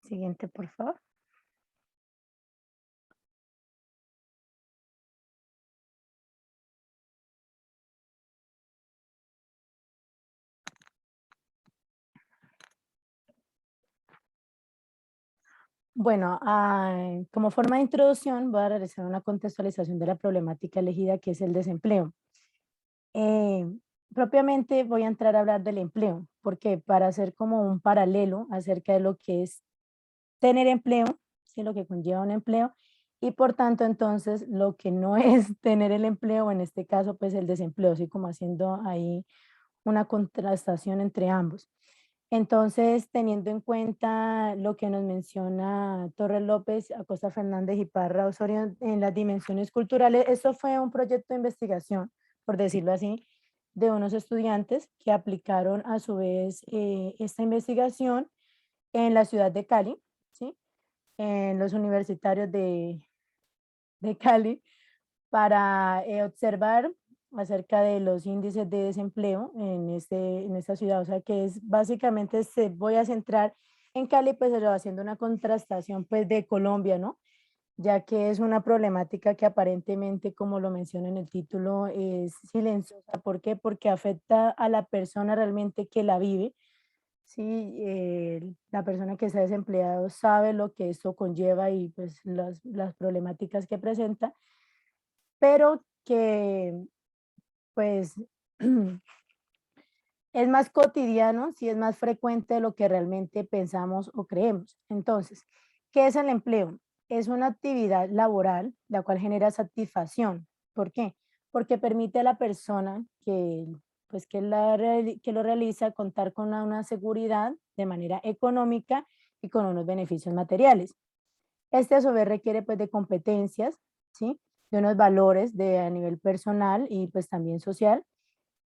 Siguiente, por favor. Bueno, como forma de introducción voy a realizar una contextualización de la problemática elegida que es el desempleo. Propiamente voy a entrar a hablar del empleo, porque para hacer como un paralelo acerca de lo que es tener empleo, ¿sí? Lo que conlleva un empleo, y por tanto entonces lo que no es tener el empleo, en este caso pues el desempleo, así como haciendo ahí una contrastación entre ambos. Entonces, teniendo en cuenta lo que nos menciona Torres López, Acosta Fernández y Parra Osorio en las dimensiones culturales, esto fue un proyecto de investigación por decirlo así, de unos estudiantes que aplicaron a su vez esta investigación en la ciudad de Cali, ¿sí? En los universitarios de Cali, para observar acerca de los índices de desempleo en esta ciudad. O sea que es básicamente, voy a centrar en Cali, pues pero haciendo una contrastación pues de Colombia, ¿no? Ya que es una problemática que aparentemente, como lo menciona en el título, es silenciosa. ¿Por qué? Porque afecta a la persona realmente que la vive. Sí, la persona que está desempleado sabe lo que esto conlleva y pues las problemáticas que presenta, pero que pues es más cotidiano, sí es más frecuente de lo que realmente pensamos o creemos. Entonces, ¿qué es el empleo? Es una actividad laboral la cual genera satisfacción. ¿Por qué? Porque permite a la persona pues, que lo realiza contar con una seguridad de manera económica y con unos beneficios materiales. Este a su vez requiere pues de competencias, ¿sí? De unos valores a nivel personal y pues también social,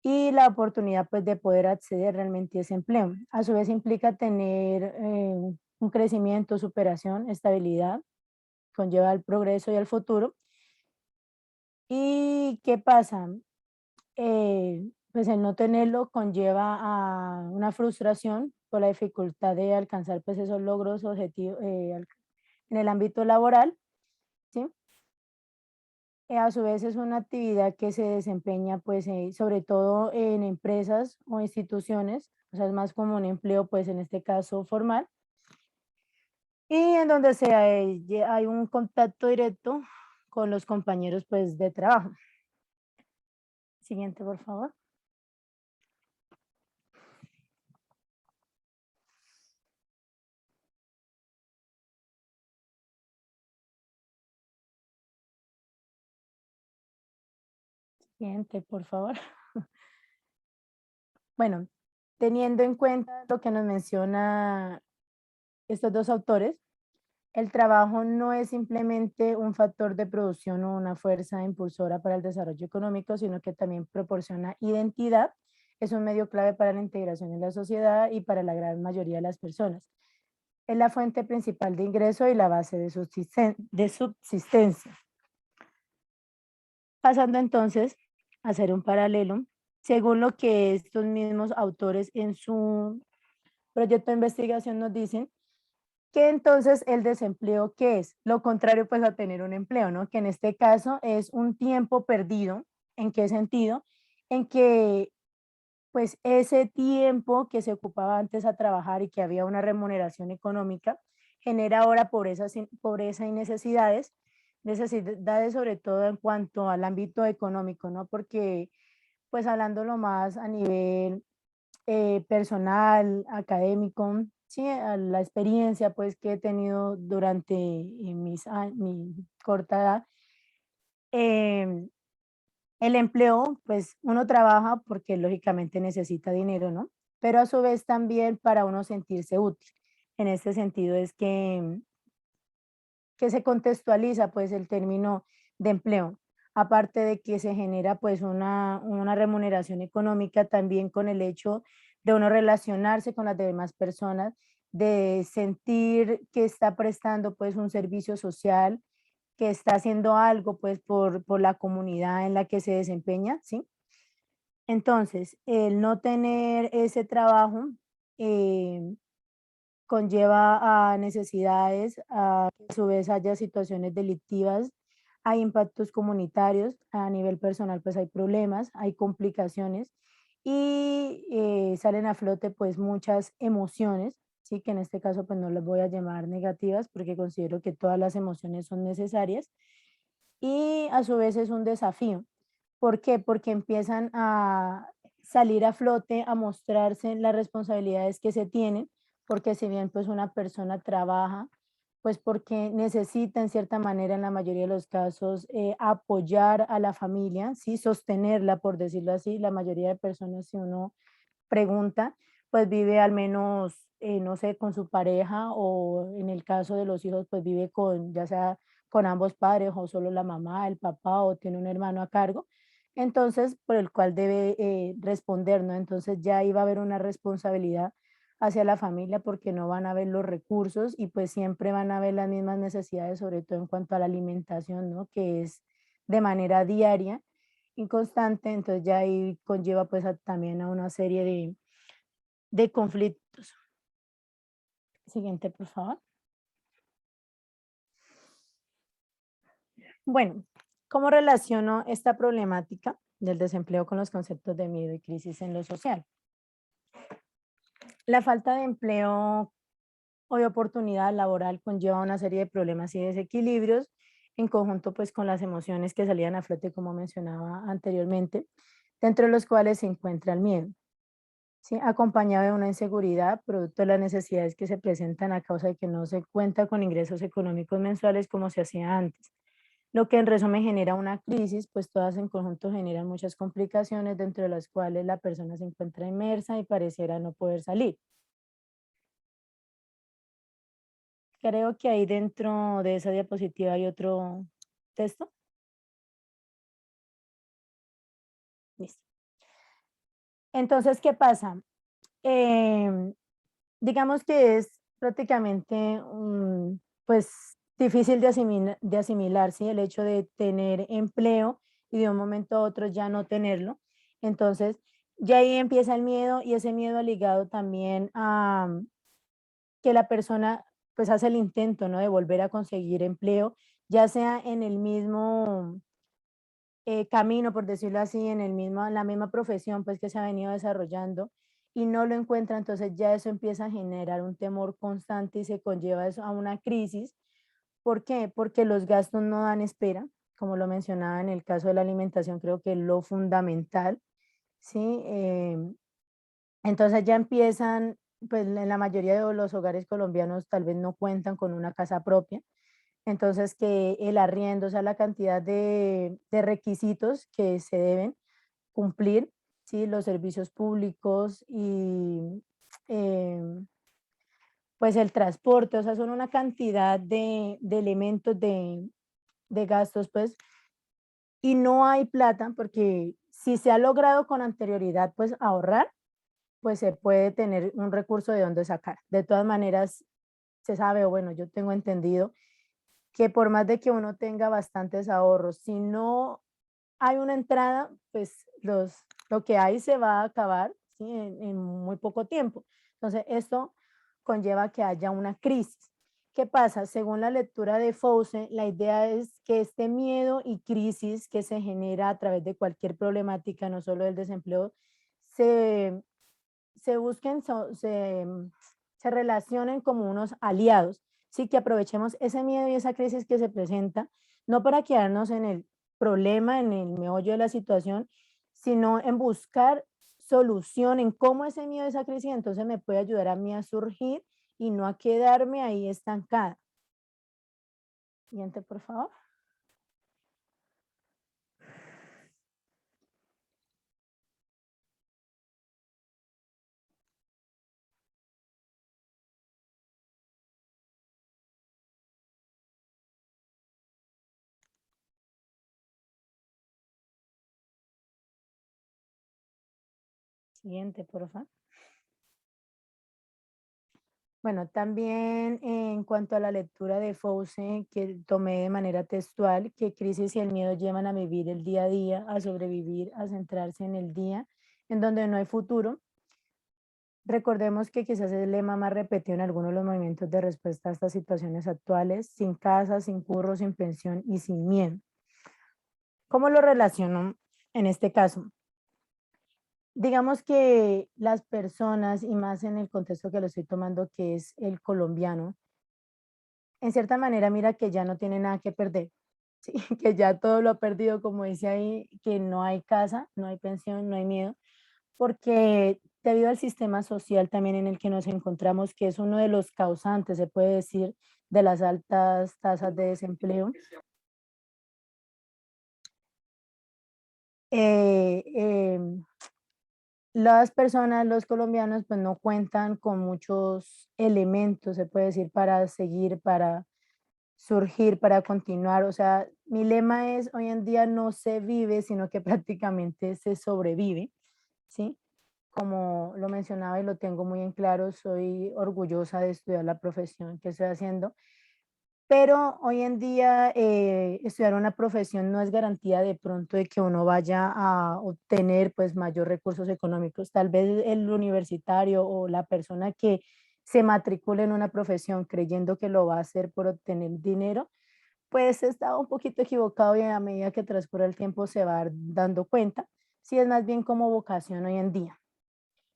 y la oportunidad pues de poder acceder realmente a ese empleo. A su vez implica tener un crecimiento, superación, estabilidad, conlleva el progreso y el futuro. ¿Y qué pasa? Pues el no tenerlo conlleva a una frustración por la dificultad de alcanzar pues esos logros objetivos en el ámbito laboral, ¿sí? A su vez es una actividad que se desempeña pues sobre todo en empresas o instituciones, o sea, es más como un empleo pues en este caso formal, y en donde hay un contacto directo con los compañeros pues de trabajo. Siguiente, por favor. Siguiente, por favor. Bueno, teniendo en cuenta lo que nos menciona estos dos autores, el trabajo no es simplemente un factor de producción o una fuerza impulsora para el desarrollo económico, sino que también proporciona identidad, es un medio clave para la integración en la sociedad y para la gran mayoría de las personas. Es la fuente principal de ingreso y la base de subsistencia. Pasando entonces a hacer un paralelo, según lo que estos mismos autores en su proyecto de investigación nos dicen, que entonces el desempleo, ¿qué es? Lo contrario pues a tener un empleo, ¿no? Que en este caso es un tiempo perdido. ¿En qué sentido? En que pues ese tiempo que se ocupaba antes a trabajar y que había una remuneración económica, genera ahora pobreza y necesidades sobre todo en cuanto al ámbito económico, ¿no? Porque pues hablándolo más a nivel personal, académico, sí, a la experiencia pues que he tenido durante mi corta edad. El empleo, pues uno trabaja porque lógicamente necesita dinero, ¿no? Pero a su vez también para uno sentirse útil. En este sentido es que se contextualiza pues el término de empleo. Aparte de que se genera pues una remuneración económica también con el hecho de uno relacionarse con las demás personas, de sentir que está prestando pues un servicio social, que está haciendo algo pues por la comunidad en la que se desempeña, ¿sí? Entonces, el no tener ese trabajo conlleva a necesidades, a que a su vez haya situaciones delictivas, hay impactos comunitarios, a nivel personal pues hay problemas, hay complicaciones y salen a flote pues muchas emociones, sí, que en este caso pues no las voy a llamar negativas porque considero que todas las emociones son necesarias, y a su vez es un desafío. ¿Por qué? Porque empiezan a salir a flote, a mostrarse las responsabilidades que se tienen, porque si bien pues una persona trabaja, pues porque necesita en cierta manera en la mayoría de los casos apoyar a la familia, ¿sí? Sostenerla, por decirlo así. La mayoría de personas, si uno pregunta, pues vive al menos, no sé, con su pareja, o en el caso de los hijos, pues vive con, ya sea con ambos padres o solo la mamá, el papá, o tiene un hermano a cargo. entonces por el cual debe responder, ¿no? Entonces ya ahí va a haber una responsabilidad hacia la familia porque no van a ver los recursos y pues siempre van a ver las mismas necesidades, sobre todo en cuanto a la alimentación, ¿no? Que es de manera diaria y constante, entonces ya ahí conlleva pues también a una serie de conflictos. Siguiente, por favor. Bueno, ¿cómo relaciono esta problemática del desempleo con los conceptos de miedo y crisis en lo social? La falta de empleo o de oportunidad laboral conlleva una serie de problemas y desequilibrios en conjunto pues con las emociones que salían a flote como mencionaba anteriormente, dentro de los cuales se encuentra el miedo, ¿sí? Acompañado de una inseguridad producto de las necesidades que se presentan a causa de que no se cuenta con ingresos económicos mensuales como se hacía antes. Lo que en resumen genera una crisis, pues todas en conjunto generan muchas complicaciones dentro de las cuales la persona se encuentra inmersa y pareciera no poder salir. Creo que ahí dentro de esa diapositiva hay otro texto. Listo. Entonces, ¿qué pasa? Digamos que es prácticamente pues difícil de asimilar, ¿sí? El hecho de tener empleo y de un momento a otro ya no tenerlo. Entonces, ya ahí empieza el miedo y ese miedo ligado también a que la persona pues hace el intento, ¿no? De volver a conseguir empleo, ya sea en el mismo camino, por decirlo así, en la misma profesión pues que se ha venido desarrollando y no lo encuentra, entonces ya eso empieza a generar un temor constante y se conlleva eso a una crisis. ¿Por qué? Porque los gastos no dan espera, como lo mencionaba en el caso de la alimentación, creo que es lo fundamental, ¿sí? Entonces ya empiezan, pues en la mayoría de los hogares colombianos tal vez no cuentan con una casa propia, entonces que el arriendo, o sea, la cantidad de requisitos que se deben cumplir, ¿sí? Los servicios públicos y pues el transporte, o sea, son una cantidad de elementos de gastos, pues, y no hay plata porque si se ha logrado con anterioridad, pues ahorrar, pues se puede tener un recurso de dónde sacar. De todas maneras, se sabe, o bueno, yo tengo entendido que por más de que uno tenga bastantes ahorros, si no hay una entrada, pues lo que hay se va a acabar, ¿sí? En muy poco tiempo. Entonces, esto conlleva que haya una crisis. ¿Qué pasa? Según la lectura de Fauce, la idea es que este miedo y crisis que se genera a través de cualquier problemática, no solo del desempleo, se, se busquen, se relacionen como unos aliados, ¿sí? Que aprovechemos ese miedo y esa crisis que se presenta, no para quedarnos en el problema, en el meollo de la situación, sino en buscar solución, en cómo ese miedo, esa crisis, entonces me puede ayudar a mí a surgir y no a quedarme ahí estancada. Siguiente, por favor. Siguiente, por favor. Bueno, también en cuanto a la lectura de Fauce, que tomé de manera textual, que crisis y el miedo llevan a vivir el día a día, a sobrevivir, a centrarse en el día, en donde no hay futuro. Recordemos que quizás es el lema más repetido en algunos de los movimientos de respuesta a estas situaciones actuales, sin casa, sin curro, sin pensión y sin miedo. ¿Cómo lo relaciono en este caso? Digamos que las personas, y más en el contexto que lo estoy tomando, que es el colombiano, en cierta manera mira que ya no tiene nada que perder, ¿sí? Que ya todo lo ha perdido, como dice ahí, que no hay casa, no hay pensión, no hay miedo, porque debido al sistema social también en el que nos encontramos, que es uno de los causantes, se puede decir, de las altas tasas de desempleo, eh, em, las personas, los colombianos, pues no cuentan con muchos elementos, se puede decir, para seguir, para surgir, para continuar. O sea, mi lema es, hoy en día no se vive, sino que prácticamente se sobrevive, ¿sí? Como lo mencionaba y lo tengo muy en claro, soy orgullosa de estudiar la profesión que estoy haciendo, pero hoy en día estudiar una profesión no es garantía de pronto de que uno vaya a obtener pues mayor recursos económicos. Tal vez el universitario o la persona que se matricule en una profesión creyendo que lo va a hacer por obtener dinero, pues está un poquito equivocado, y a medida que transcurre el tiempo se va dando cuenta. Sí, es más bien como vocación hoy en día.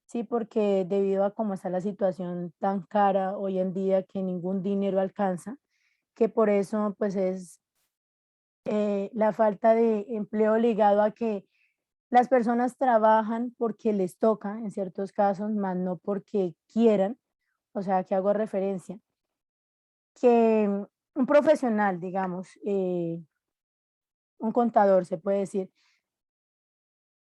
Sí, porque debido a cómo está la situación tan cara hoy en día, que ningún dinero alcanza, que por eso pues es la falta de empleo ligado a que las personas trabajan porque les toca en ciertos casos, más no porque quieran. O sea, que hago referencia que un profesional, digamos, un contador se puede decir,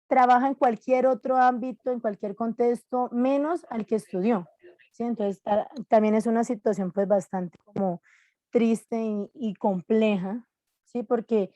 trabaja en cualquier otro ámbito, en cualquier contexto, menos al que estudió, ¿sí? Entonces, también es una situación pues bastante como triste y compleja, ¿sí? Porque,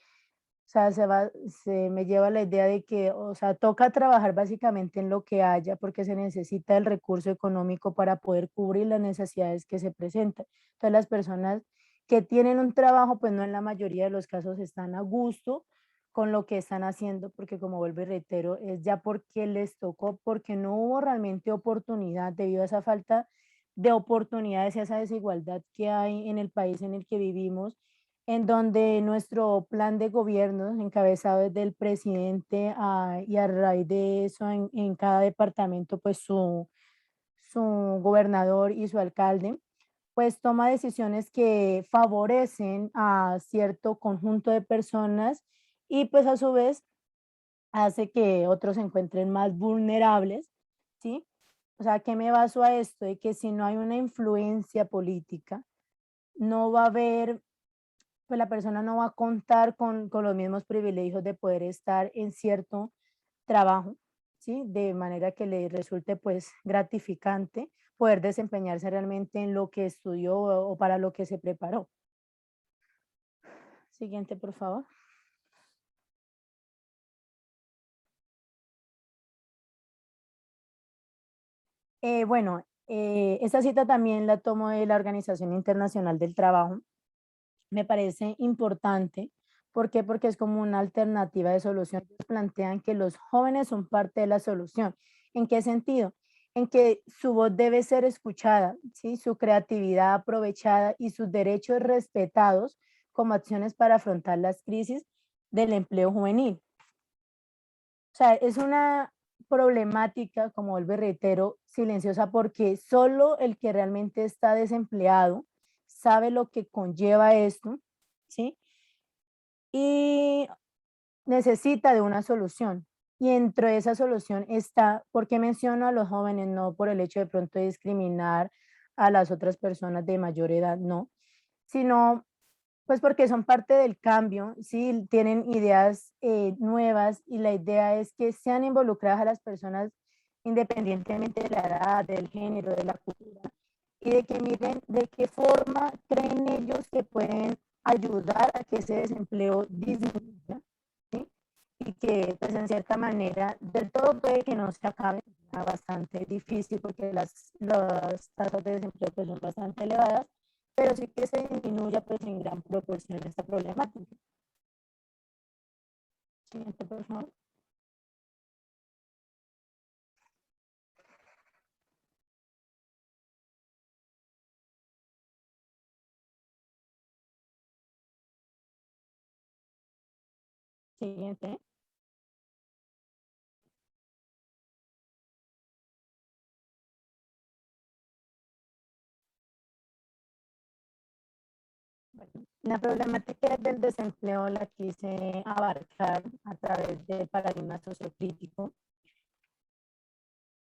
o sea, se me lleva la idea de que, o sea, toca trabajar básicamente en lo que haya, porque se necesita el recurso económico para poder cubrir las necesidades que se presentan. Entonces, las personas que tienen un trabajo, pues no en la mayoría de los casos están a gusto con lo que están haciendo, porque como vuelvo y reitero, es ya porque les tocó, porque no hubo realmente oportunidad debido a esa falta de oportunidades y esa desigualdad que hay en el país en el que vivimos, en donde nuestro plan de gobierno, encabezado desde el presidente, y a raíz de eso en cada departamento, pues su gobernador y su alcalde, pues toma decisiones que favorecen a cierto conjunto de personas, y pues a su vez hace que otros se encuentren más vulnerables, ¿sí? O sea, ¿qué me baso a esto? De que si no hay una influencia política, no va a haber, pues la persona no va a contar con los mismos privilegios de poder estar en cierto trabajo, ¿sí? De manera que le resulte pues gratificante poder desempeñarse realmente en lo que estudió o para lo que se preparó. Siguiente, por favor. Bueno, esta cita también la tomo de la Organización Internacional del Trabajo. Me parece importante. ¿Por qué? Porque es como una alternativa de solución. Ellos plantean que los jóvenes son parte de la solución. ¿En qué sentido? En que su voz debe ser escuchada, ¿sí? Su creatividad aprovechada y sus derechos respetados como acciones para afrontar las crisis del empleo juvenil. O sea, es una problemática, como vuelvo y reitero, silenciosa, porque solo el que realmente está desempleado sabe lo que conlleva esto, ¿sí? Y necesita de una solución. Y dentro de esa solución está, ¿por qué menciono a los jóvenes? No por el hecho de pronto de discriminar a las otras personas de mayor edad, no, sino pues porque son parte del cambio, ¿sí? Tienen ideas nuevas, y la idea es que sean involucradas a las personas independientemente de la edad, del género, de la cultura, y de que miren de qué forma creen ellos que pueden ayudar a que ese desempleo disminuya, ¿sí? Y que pues en cierta manera del todo puede que no se acabe, bastante difícil porque las tasas de desempleo pues son bastante elevadas, pero sí que se disminuya pues en gran proporción esta problemática. Siguiente, por favor. Siguiente. Bueno, la problemática del desempleo la quise abarcar a través del paradigma sociocrítico,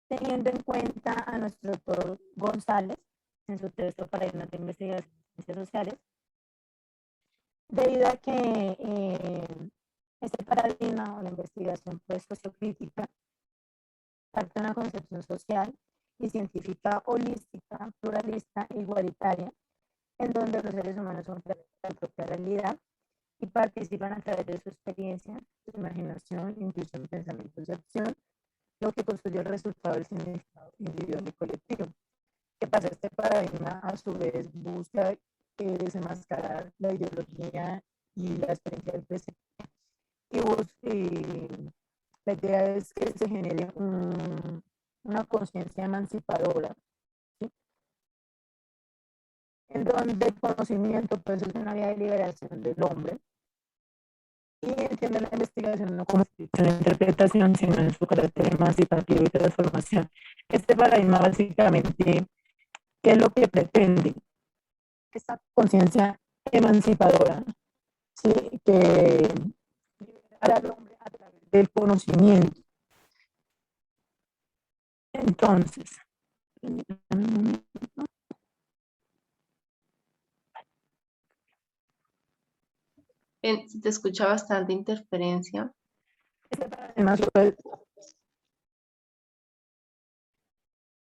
teniendo en cuenta a nuestro doctor González en su texto Paradigmas de Investigación en Ciencias Sociales, debido a que este paradigma o la investigación pues, sociocrítica parte de una concepción social y científica holística, pluralista e igualitaria, en donde los seres humanos son creadores de la propia realidad y participan a través de su experiencia, su imaginación, intuición, pensamientos y acción, lo que construye el resultado del significado individual y colectivo. ¿Qué pasa? Este paradigma a su vez busca desenmascarar la ideología y la experiencia del presente. Y la idea es que se genere una conciencia emancipadora, ¿sí? En donde el conocimiento pues, es una vía de liberación del hombre, y entiende la investigación no como una interpretación, sino en su carácter emancipativo y transformación. Este paradigma básicamente, ¿qué es lo que pretende? Esta conciencia emancipadora, ¿sí? Que libera al hombre a través del conocimiento. Entonces, Se te escucha bastante interferencia.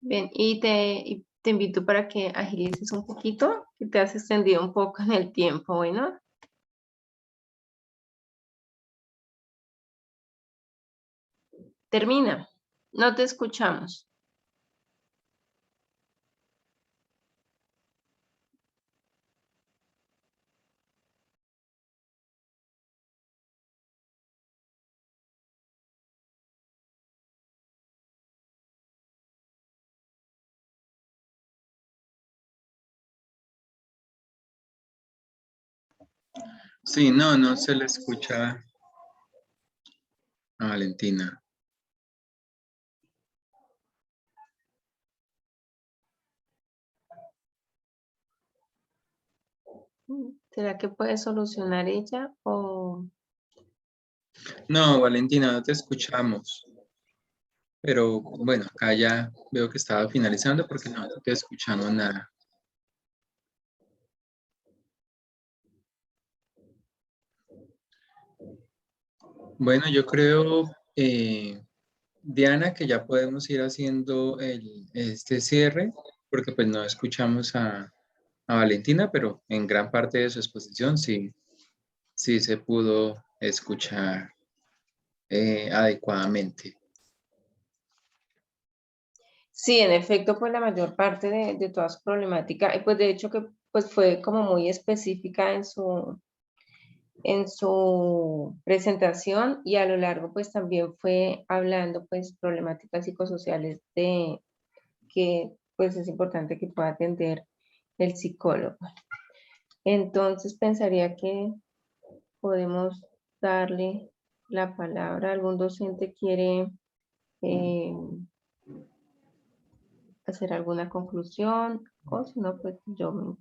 Bien, y te invito para que agilices un poquito, que te has extendido un poco en el tiempo, bueno. Termina, no te escuchamos. Sí, no se le escucha a Valentina. ¿Será que puede solucionar ella o...? No, Valentina, no te escuchamos. Pero bueno, acá ya veo que estaba finalizando porque no te escuchamos nada. Bueno, yo creo, Diana, que ya podemos ir haciendo este cierre, porque pues no escuchamos a Valentina, pero en gran parte de su exposición sí se pudo escuchar adecuadamente. Sí, en efecto, pues la mayor parte de toda su problemática, pues de hecho que pues fue como muy específica en su presentación, y a lo largo pues también fue hablando pues problemáticas psicosociales que pues es importante que pueda atender el psicólogo. Entonces pensaría que podemos darle la palabra. ¿Algún docente quiere hacer alguna conclusión? O si no, pues yo me...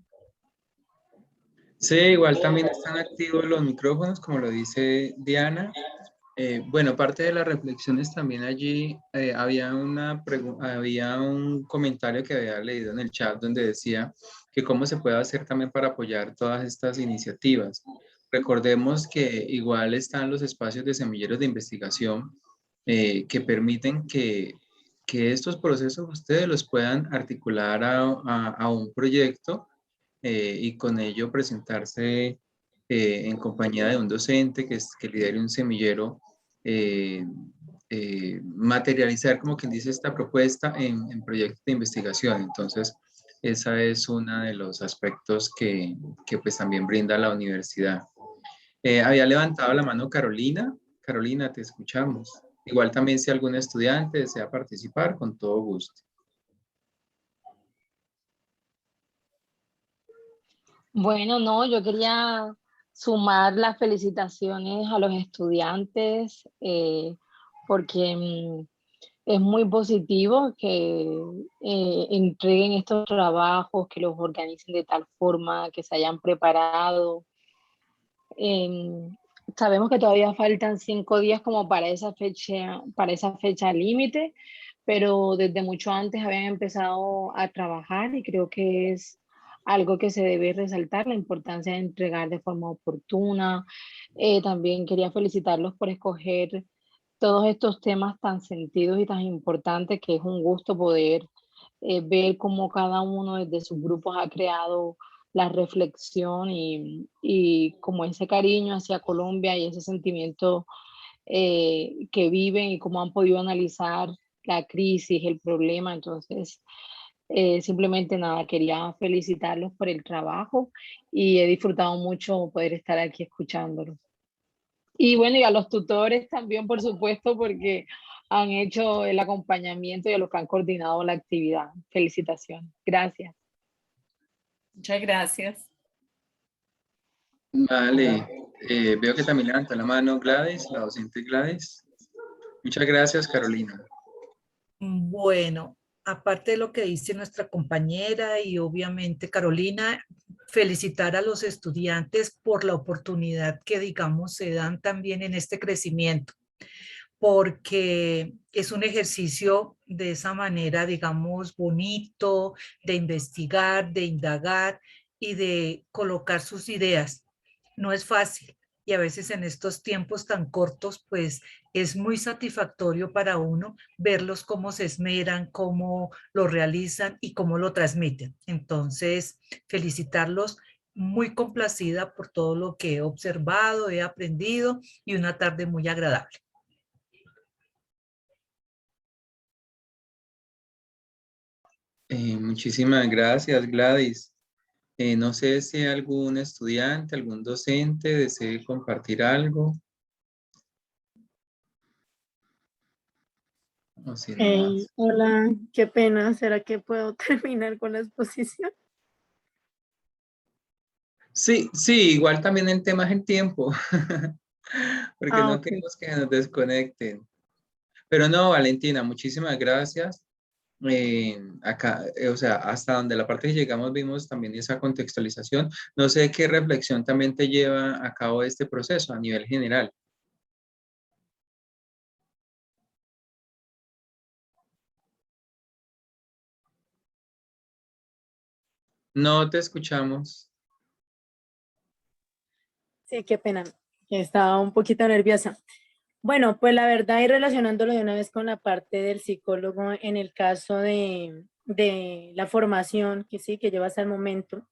Sí, igual también están activos los micrófonos, como lo dice Diana. Bueno, parte de las reflexiones también allí había un comentario que había leído en el chat donde decía que cómo se puede hacer también para apoyar todas estas iniciativas. Recordemos que igual están los espacios de semilleros de investigación que permiten que estos procesos ustedes los puedan articular a un proyecto y con ello presentarse en compañía de un docente que lidere un semillero, materializar, como quien dice, esta propuesta en proyectos de investigación. Entonces, esa es uno de los aspectos que pues también brinda la universidad. Había levantado la mano Carolina. Carolina, te escuchamos. Igual también si algún estudiante desea participar, con todo gusto. Bueno, no, yo quería sumar las felicitaciones a los estudiantes porque es muy positivo que entreguen estos trabajos, que los organicen de tal forma, que se hayan preparado. Sabemos que todavía faltan 5 días como para esa fecha límite, pero desde mucho antes habían empezado a trabajar y creo que es algo que se debe resaltar, la importancia de entregar de forma oportuna. También quería felicitarlos por escoger todos estos temas tan sentidos y tan importantes, que es un gusto poder ver cómo cada uno desde sus grupos ha creado la reflexión y como ese cariño hacia Colombia y ese sentimiento que viven y cómo han podido analizar la crisis, el problema. Entonces, simplemente nada, quería felicitarlos por el trabajo y he disfrutado mucho poder estar aquí escuchándolos. Y bueno, y a los tutores también, por supuesto, porque han hecho el acompañamiento y a los que han coordinado la actividad. Felicitaciones. Gracias. Muchas gracias. Vale, veo que también levantó la mano Gladys, la docente Gladys. Muchas gracias, Carolina. Bueno, aparte de lo que dice nuestra compañera y obviamente Carolina, felicitar a los estudiantes por la oportunidad que, digamos, se dan también en este crecimiento, porque es un ejercicio de esa manera, digamos, bonito, de investigar, de indagar y de colocar sus ideas. No es fácil y a veces en estos tiempos tan cortos, pues es muy satisfactorio para uno verlos cómo se esmeran, cómo lo realizan y cómo lo transmiten. Entonces, felicitarlos, muy complacida por todo lo que he observado, he aprendido y una tarde muy agradable. Muchísimas gracias, Gladys. No sé si algún estudiante, algún docente desee compartir algo. O si no, Hola, qué pena. ¿Será que puedo terminar con la exposición? sí, igual también el tema es el tiempo, porque no Ok. queremos que nos desconecten. Pero no, Valentina, muchísimas gracias. Acá, o sea, hasta donde la parte que llegamos vimos también esa contextualización. No sé qué reflexión también te lleva a cabo este proceso a nivel general. No te escuchamos. Sí, qué pena. Estaba un poquito nerviosa. Bueno, pues la verdad, y relacionándolo de una vez con la parte del psicólogo, en el caso de la formación que sí, que lleva hasta el momento,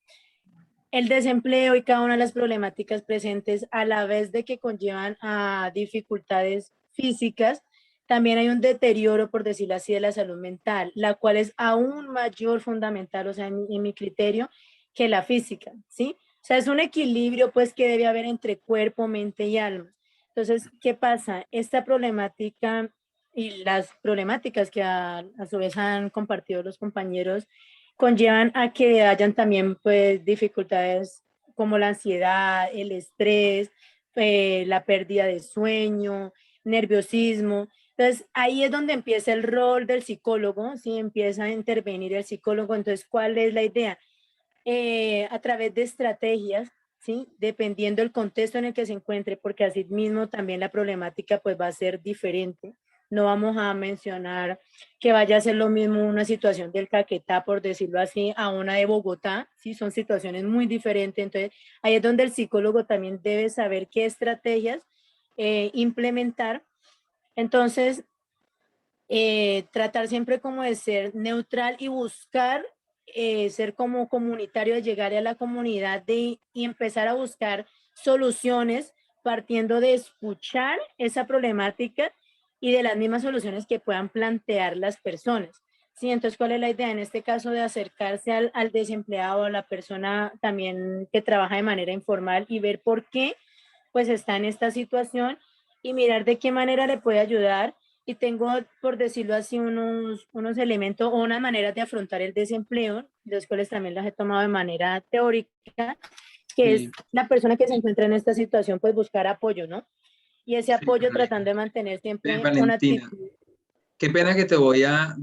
el desempleo y cada una de las problemáticas presentes, a la vez de que conllevan a dificultades físicas, también hay un deterioro, por decirlo así, de la salud mental, la cual es aún mayor fundamental, o sea, en mi criterio, que la física, ¿sí? O sea, es un equilibrio, pues, que debe haber entre cuerpo, mente y alma. Entonces, ¿qué pasa? Esta problemática y las problemáticas que a su vez han compartido los compañeros conllevan a que hayan también pues dificultades como la ansiedad, el estrés, la pérdida de sueño, nerviosismo. Entonces ahí es donde empieza el rol del psicólogo, ¿sí? Empieza a intervenir el psicólogo. Entonces, ¿cuál es la idea? A través de estrategias, ¿sí? Dependiendo del contexto en el que se encuentre, porque así mismo también la problemática pues va a ser diferente. No vamos a mencionar que vaya a ser lo mismo una situación del Caquetá, por decirlo así, a una de Bogotá, ¿sí? Son situaciones muy diferentes. Entonces, ahí es donde el psicólogo también debe saber qué estrategias implementar. Entonces, tratar siempre como de ser neutral y buscar ser como comunitario, de llegar a la comunidad y empezar a buscar soluciones partiendo de escuchar esa problemática y de las mismas soluciones que puedan plantear las personas. Sí, entonces, ¿cuál es la idea? En este caso de acercarse al desempleado, a la persona también que trabaja de manera informal y ver por qué pues está en esta situación y mirar de qué manera le puede ayudar. Y tengo, por decirlo así, unos elementos o unas maneras de afrontar el desempleo, los cuales también las he tomado de manera teórica, que es la persona que se encuentra en esta situación, pues buscar apoyo, ¿no? Y ese apoyo tratando de mantener siempre una Valentina, actitud. qué pena que te voy a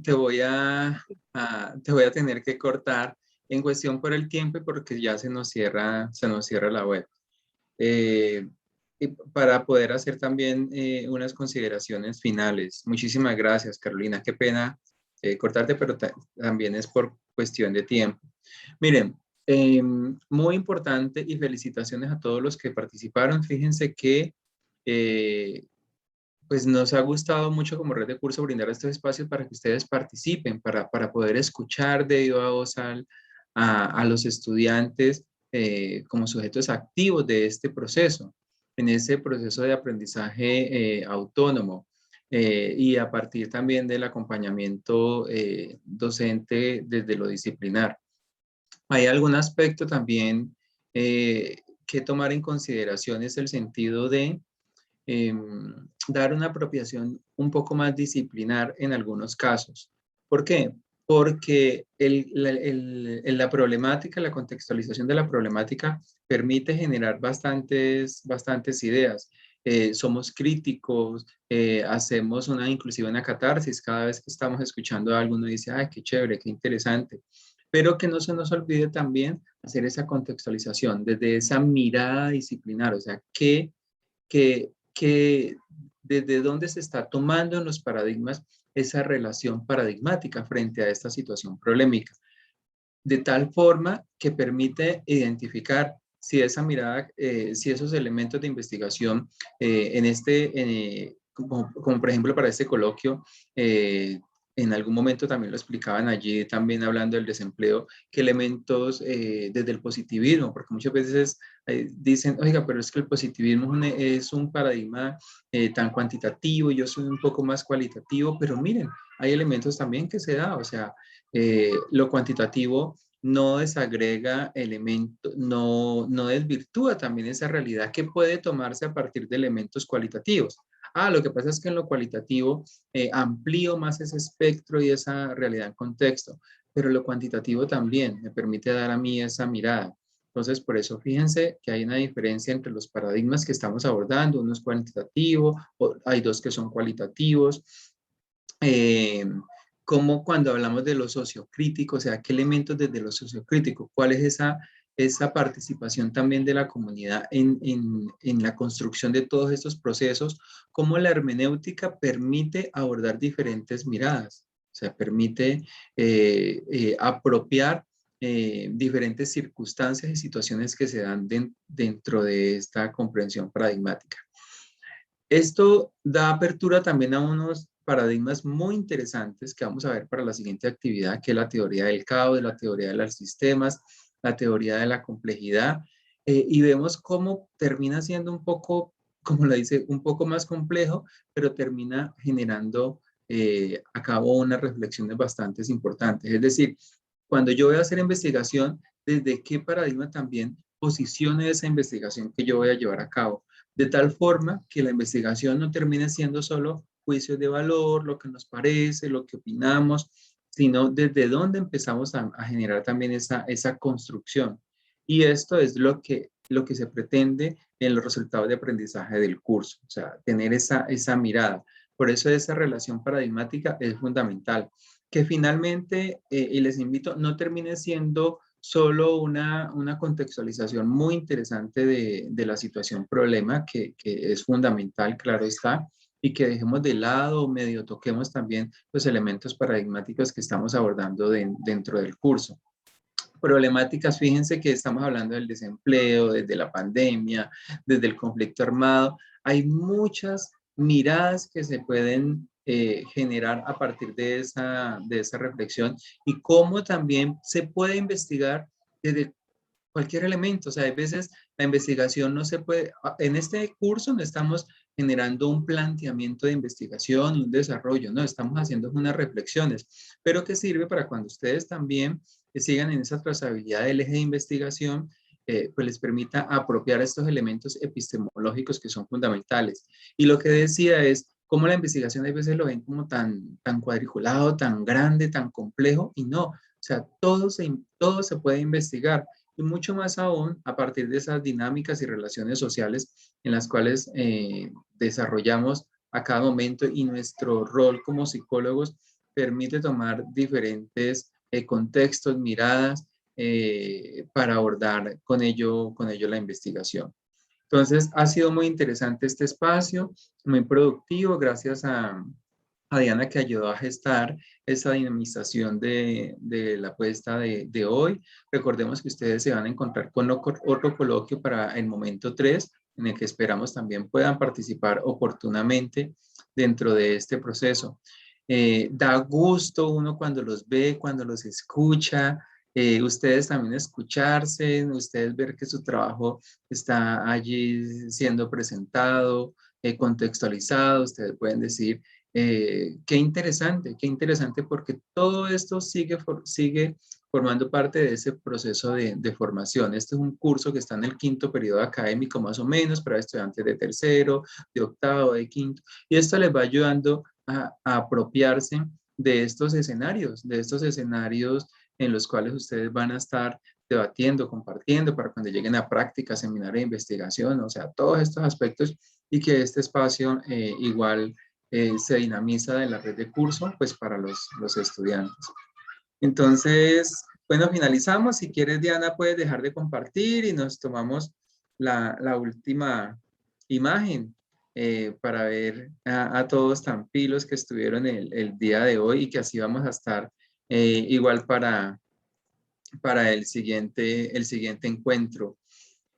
tener que cortar en cuestión por el tiempo y porque ya se nos cierra la web. Y para poder hacer también unas consideraciones finales. Muchísimas gracias, Carolina. Qué pena cortarte, pero también es por cuestión de tiempo. Miren, muy importante y felicitaciones a todos los que participaron. Fíjense que pues nos ha gustado mucho como red de curso brindar estos espacios para que ustedes participen, para poder escuchar de viva voz a los estudiantes como sujetos activos de este proceso, en ese proceso de aprendizaje autónomo. Y a partir también del acompañamiento docente desde lo disciplinar. Hay algún aspecto también que tomar en consideración, es el sentido de dar una apropiación un poco más disciplinar en algunos casos. ¿Por qué? Porque la problemática, la contextualización de la problemática permite generar bastantes ideas. Somos críticos, hacemos inclusive una catarsis cada vez que estamos escuchando a alguno y dice, ¡ay, qué chévere, qué interesante! Pero que no se nos olvide también hacer esa contextualización desde esa mirada disciplinar, o sea, que desde dónde se está tomando en los paradigmas esa relación paradigmática frente a esta situación problemática, de tal forma que permite identificar si esa mirada, si esos elementos de investigación como por ejemplo para este coloquio, en algún momento también lo explicaban allí, también hablando del desempleo, qué elementos desde el positivismo, porque muchas veces dicen, oiga, pero es que el positivismo es un paradigma tan cuantitativo, yo soy un poco más cualitativo, pero miren, hay elementos también que se da, o sea, lo cuantitativo no desagrega elementos, no desvirtúa también esa realidad que puede tomarse a partir de elementos cualitativos. Lo que pasa es que en lo cualitativo amplío más ese espectro y esa realidad en contexto, pero lo cuantitativo también me permite dar a mí esa mirada. Entonces, por eso fíjense que hay una diferencia entre los paradigmas que estamos abordando, uno es cuantitativo, hay dos que son cualitativos. Como cuando hablamos de lo sociocrítico, o sea, qué elementos desde lo sociocrítico, cuál es esa participación también de la comunidad en la construcción de todos estos procesos, cómo la hermenéutica permite abordar diferentes miradas, o sea, permite apropiar diferentes circunstancias y situaciones que se dan dentro de esta comprensión paradigmática. Esto da apertura también a unos paradigmas muy interesantes que vamos a ver para la siguiente actividad, que es la teoría del caos, la teoría de los sistemas, la teoría de la complejidad, y vemos cómo termina siendo un poco, como lo dice, un poco más complejo, pero termina generando a cabo unas reflexiones bastante importantes. Es decir, cuando yo voy a hacer investigación, ¿desde qué paradigma también posicione esa investigación que yo voy a llevar a cabo? De tal forma que la investigación no termine siendo solo juicios de valor, lo que nos parece, lo que opinamos, sino desde dónde empezamos a generar también esa construcción. Y esto es lo que se pretende en los resultados de aprendizaje del curso, o sea, tener esa mirada. Por eso esa relación paradigmática es fundamental. Que finalmente, y les invito, no termine siendo solo una contextualización muy interesante de la situación problema, que es fundamental, claro está, y que dejemos de lado, medio toquemos también los elementos paradigmáticos que estamos abordando dentro del curso. Problemáticas, fíjense que estamos hablando del desempleo, desde la pandemia, desde el conflicto armado. Hay muchas miradas que se pueden generar a partir de esa reflexión y cómo también se puede investigar desde cualquier elemento. O sea, hay veces la investigación no se puede, en este curso no estamos generando un planteamiento de investigación, un desarrollo, no, estamos haciendo unas reflexiones, pero que sirve para cuando ustedes también sigan en esa trazabilidad del eje de investigación, pues les permita apropiar estos elementos epistemológicos que son fundamentales. Y lo que decía es cómo la investigación a veces lo ven como tan cuadriculado, tan grande, tan complejo, y no, o sea, todo se puede investigar, y mucho más aún a partir de esas dinámicas y relaciones sociales en las cuales desarrollamos a cada momento, y nuestro rol como psicólogos permite tomar diferentes contextos, miradas, para abordar con ello la investigación. Entonces, ha sido muy interesante este espacio, muy productivo, gracias a Diana, que ayudó a gestar esa dinamización de la puesta de hoy. Recordemos que ustedes se van a encontrar con otro coloquio para el momento 3, en el que esperamos también puedan participar oportunamente dentro de este proceso. Da gusto uno cuando los ve, cuando los escucha, ustedes también escucharse, ustedes ver que su trabajo está allí siendo presentado, contextualizado. Ustedes pueden decir, qué interesante porque todo esto sigue formando parte de ese proceso de formación. Este es un curso que está en el 5º periodo académico más o menos para estudiantes de 3º, de 8º, de 5º, y esto les va ayudando a apropiarse de estos escenarios en los cuales ustedes van a estar debatiendo, compartiendo para cuando lleguen a práctica, seminario de investigación, o sea, todos estos aspectos, y que este espacio igual se dinamiza de la red de curso pues para los estudiantes. Entonces, bueno, finalizamos. Si quieres, Diana, puedes dejar de compartir y nos tomamos la última imagen para ver a todos tan pilos que estuvieron el día de hoy y que así vamos a estar igual para el siguiente encuentro.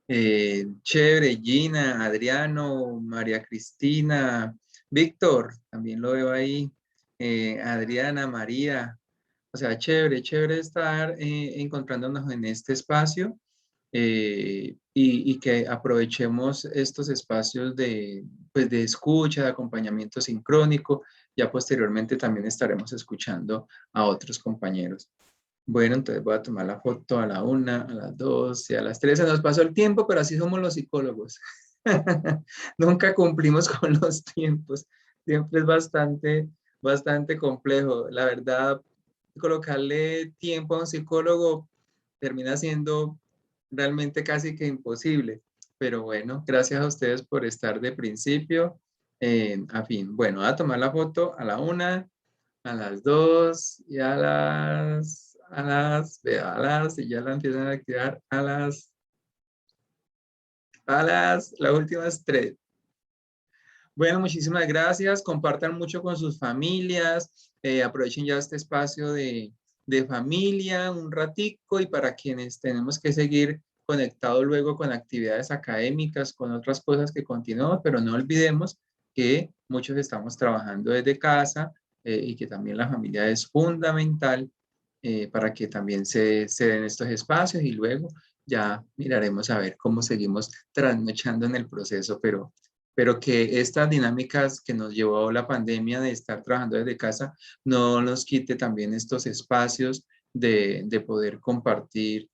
Chévere, Gina, Adriano, María Cristina, Víctor, también lo veo ahí, Adriana, María. O sea, chévere estar encontrándonos en este espacio y que aprovechemos estos espacios pues de escucha, de acompañamiento sincrónico. Ya posteriormente también estaremos escuchando a otros compañeros. Bueno, entonces voy a tomar la foto a la 1, a las 2 y a las 3. Se nos pasó el tiempo, pero así somos los psicólogos. Nunca cumplimos con los tiempos. Siempre es bastante complejo. La verdad, colocarle tiempo a un psicólogo termina siendo realmente casi que imposible. Pero bueno, gracias a ustedes por estar de principio a fin. Bueno, a tomar la foto a la 1, a las 2 y a las, y ya la empiezan a activar a las últimas 3. Bueno, muchísimas gracias. Compartan mucho con sus familias. Aprovechen ya este espacio de familia un ratico, y para quienes tenemos que seguir conectados luego con actividades académicas, con otras cosas que continuamos, pero no olvidemos que muchos estamos trabajando desde casa y que también la familia es fundamental para que también se den estos espacios, y luego ya miraremos a ver cómo seguimos trasnochando en el proceso, pero que estas dinámicas que nos llevó la pandemia de estar trabajando desde casa no nos quite también estos espacios de poder compartir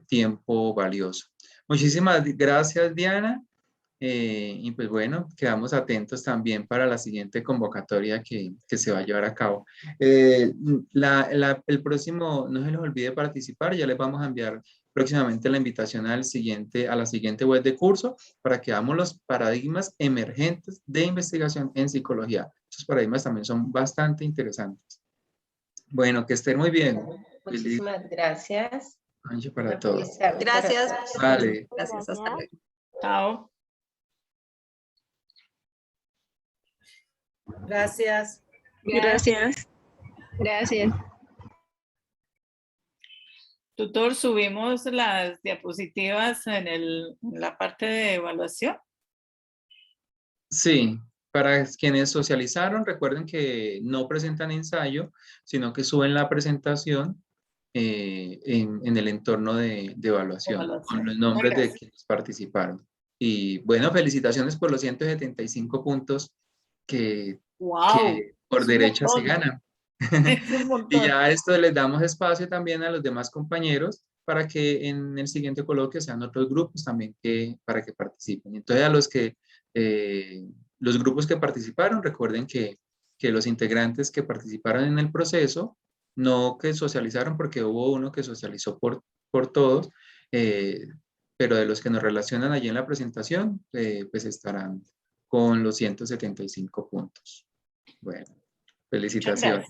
tiempo valioso. Muchísimas gracias, Diana. Y pues bueno, quedamos atentos también para la siguiente convocatoria que se va a llevar a cabo. El próximo, no se les olvide participar, ya les vamos a enviar próximamente la invitación a la siguiente web de curso para que veamos los paradigmas emergentes de investigación en psicología. Estos paradigmas también son bastante interesantes. Bueno, que estén muy bien. Muchísimas gracias. Noche para todos. Gracias. Vale. Gracias, hasta luego. Chao. Gracias. Gracias. Tutor, subimos las diapositivas en la parte de evaluación. Sí, para quienes socializaron, recuerden que no presentan ensayo, sino que suben la presentación en el entorno de evaluación, con los nombres de quienes participaron. Y bueno, felicitaciones por los 175 puntos que por derecha se ganan. Y ya esto les damos espacio también a los demás compañeros para que en el siguiente coloquio sean otros grupos también para que participen. Entonces a los grupos que participaron, recuerden que los integrantes que participaron en el proceso, no que socializaron, porque hubo uno que socializó por todos, pero de los que nos relacionan allí en la presentación, pues estarán con los 175 puntos. Bueno, felicitaciones.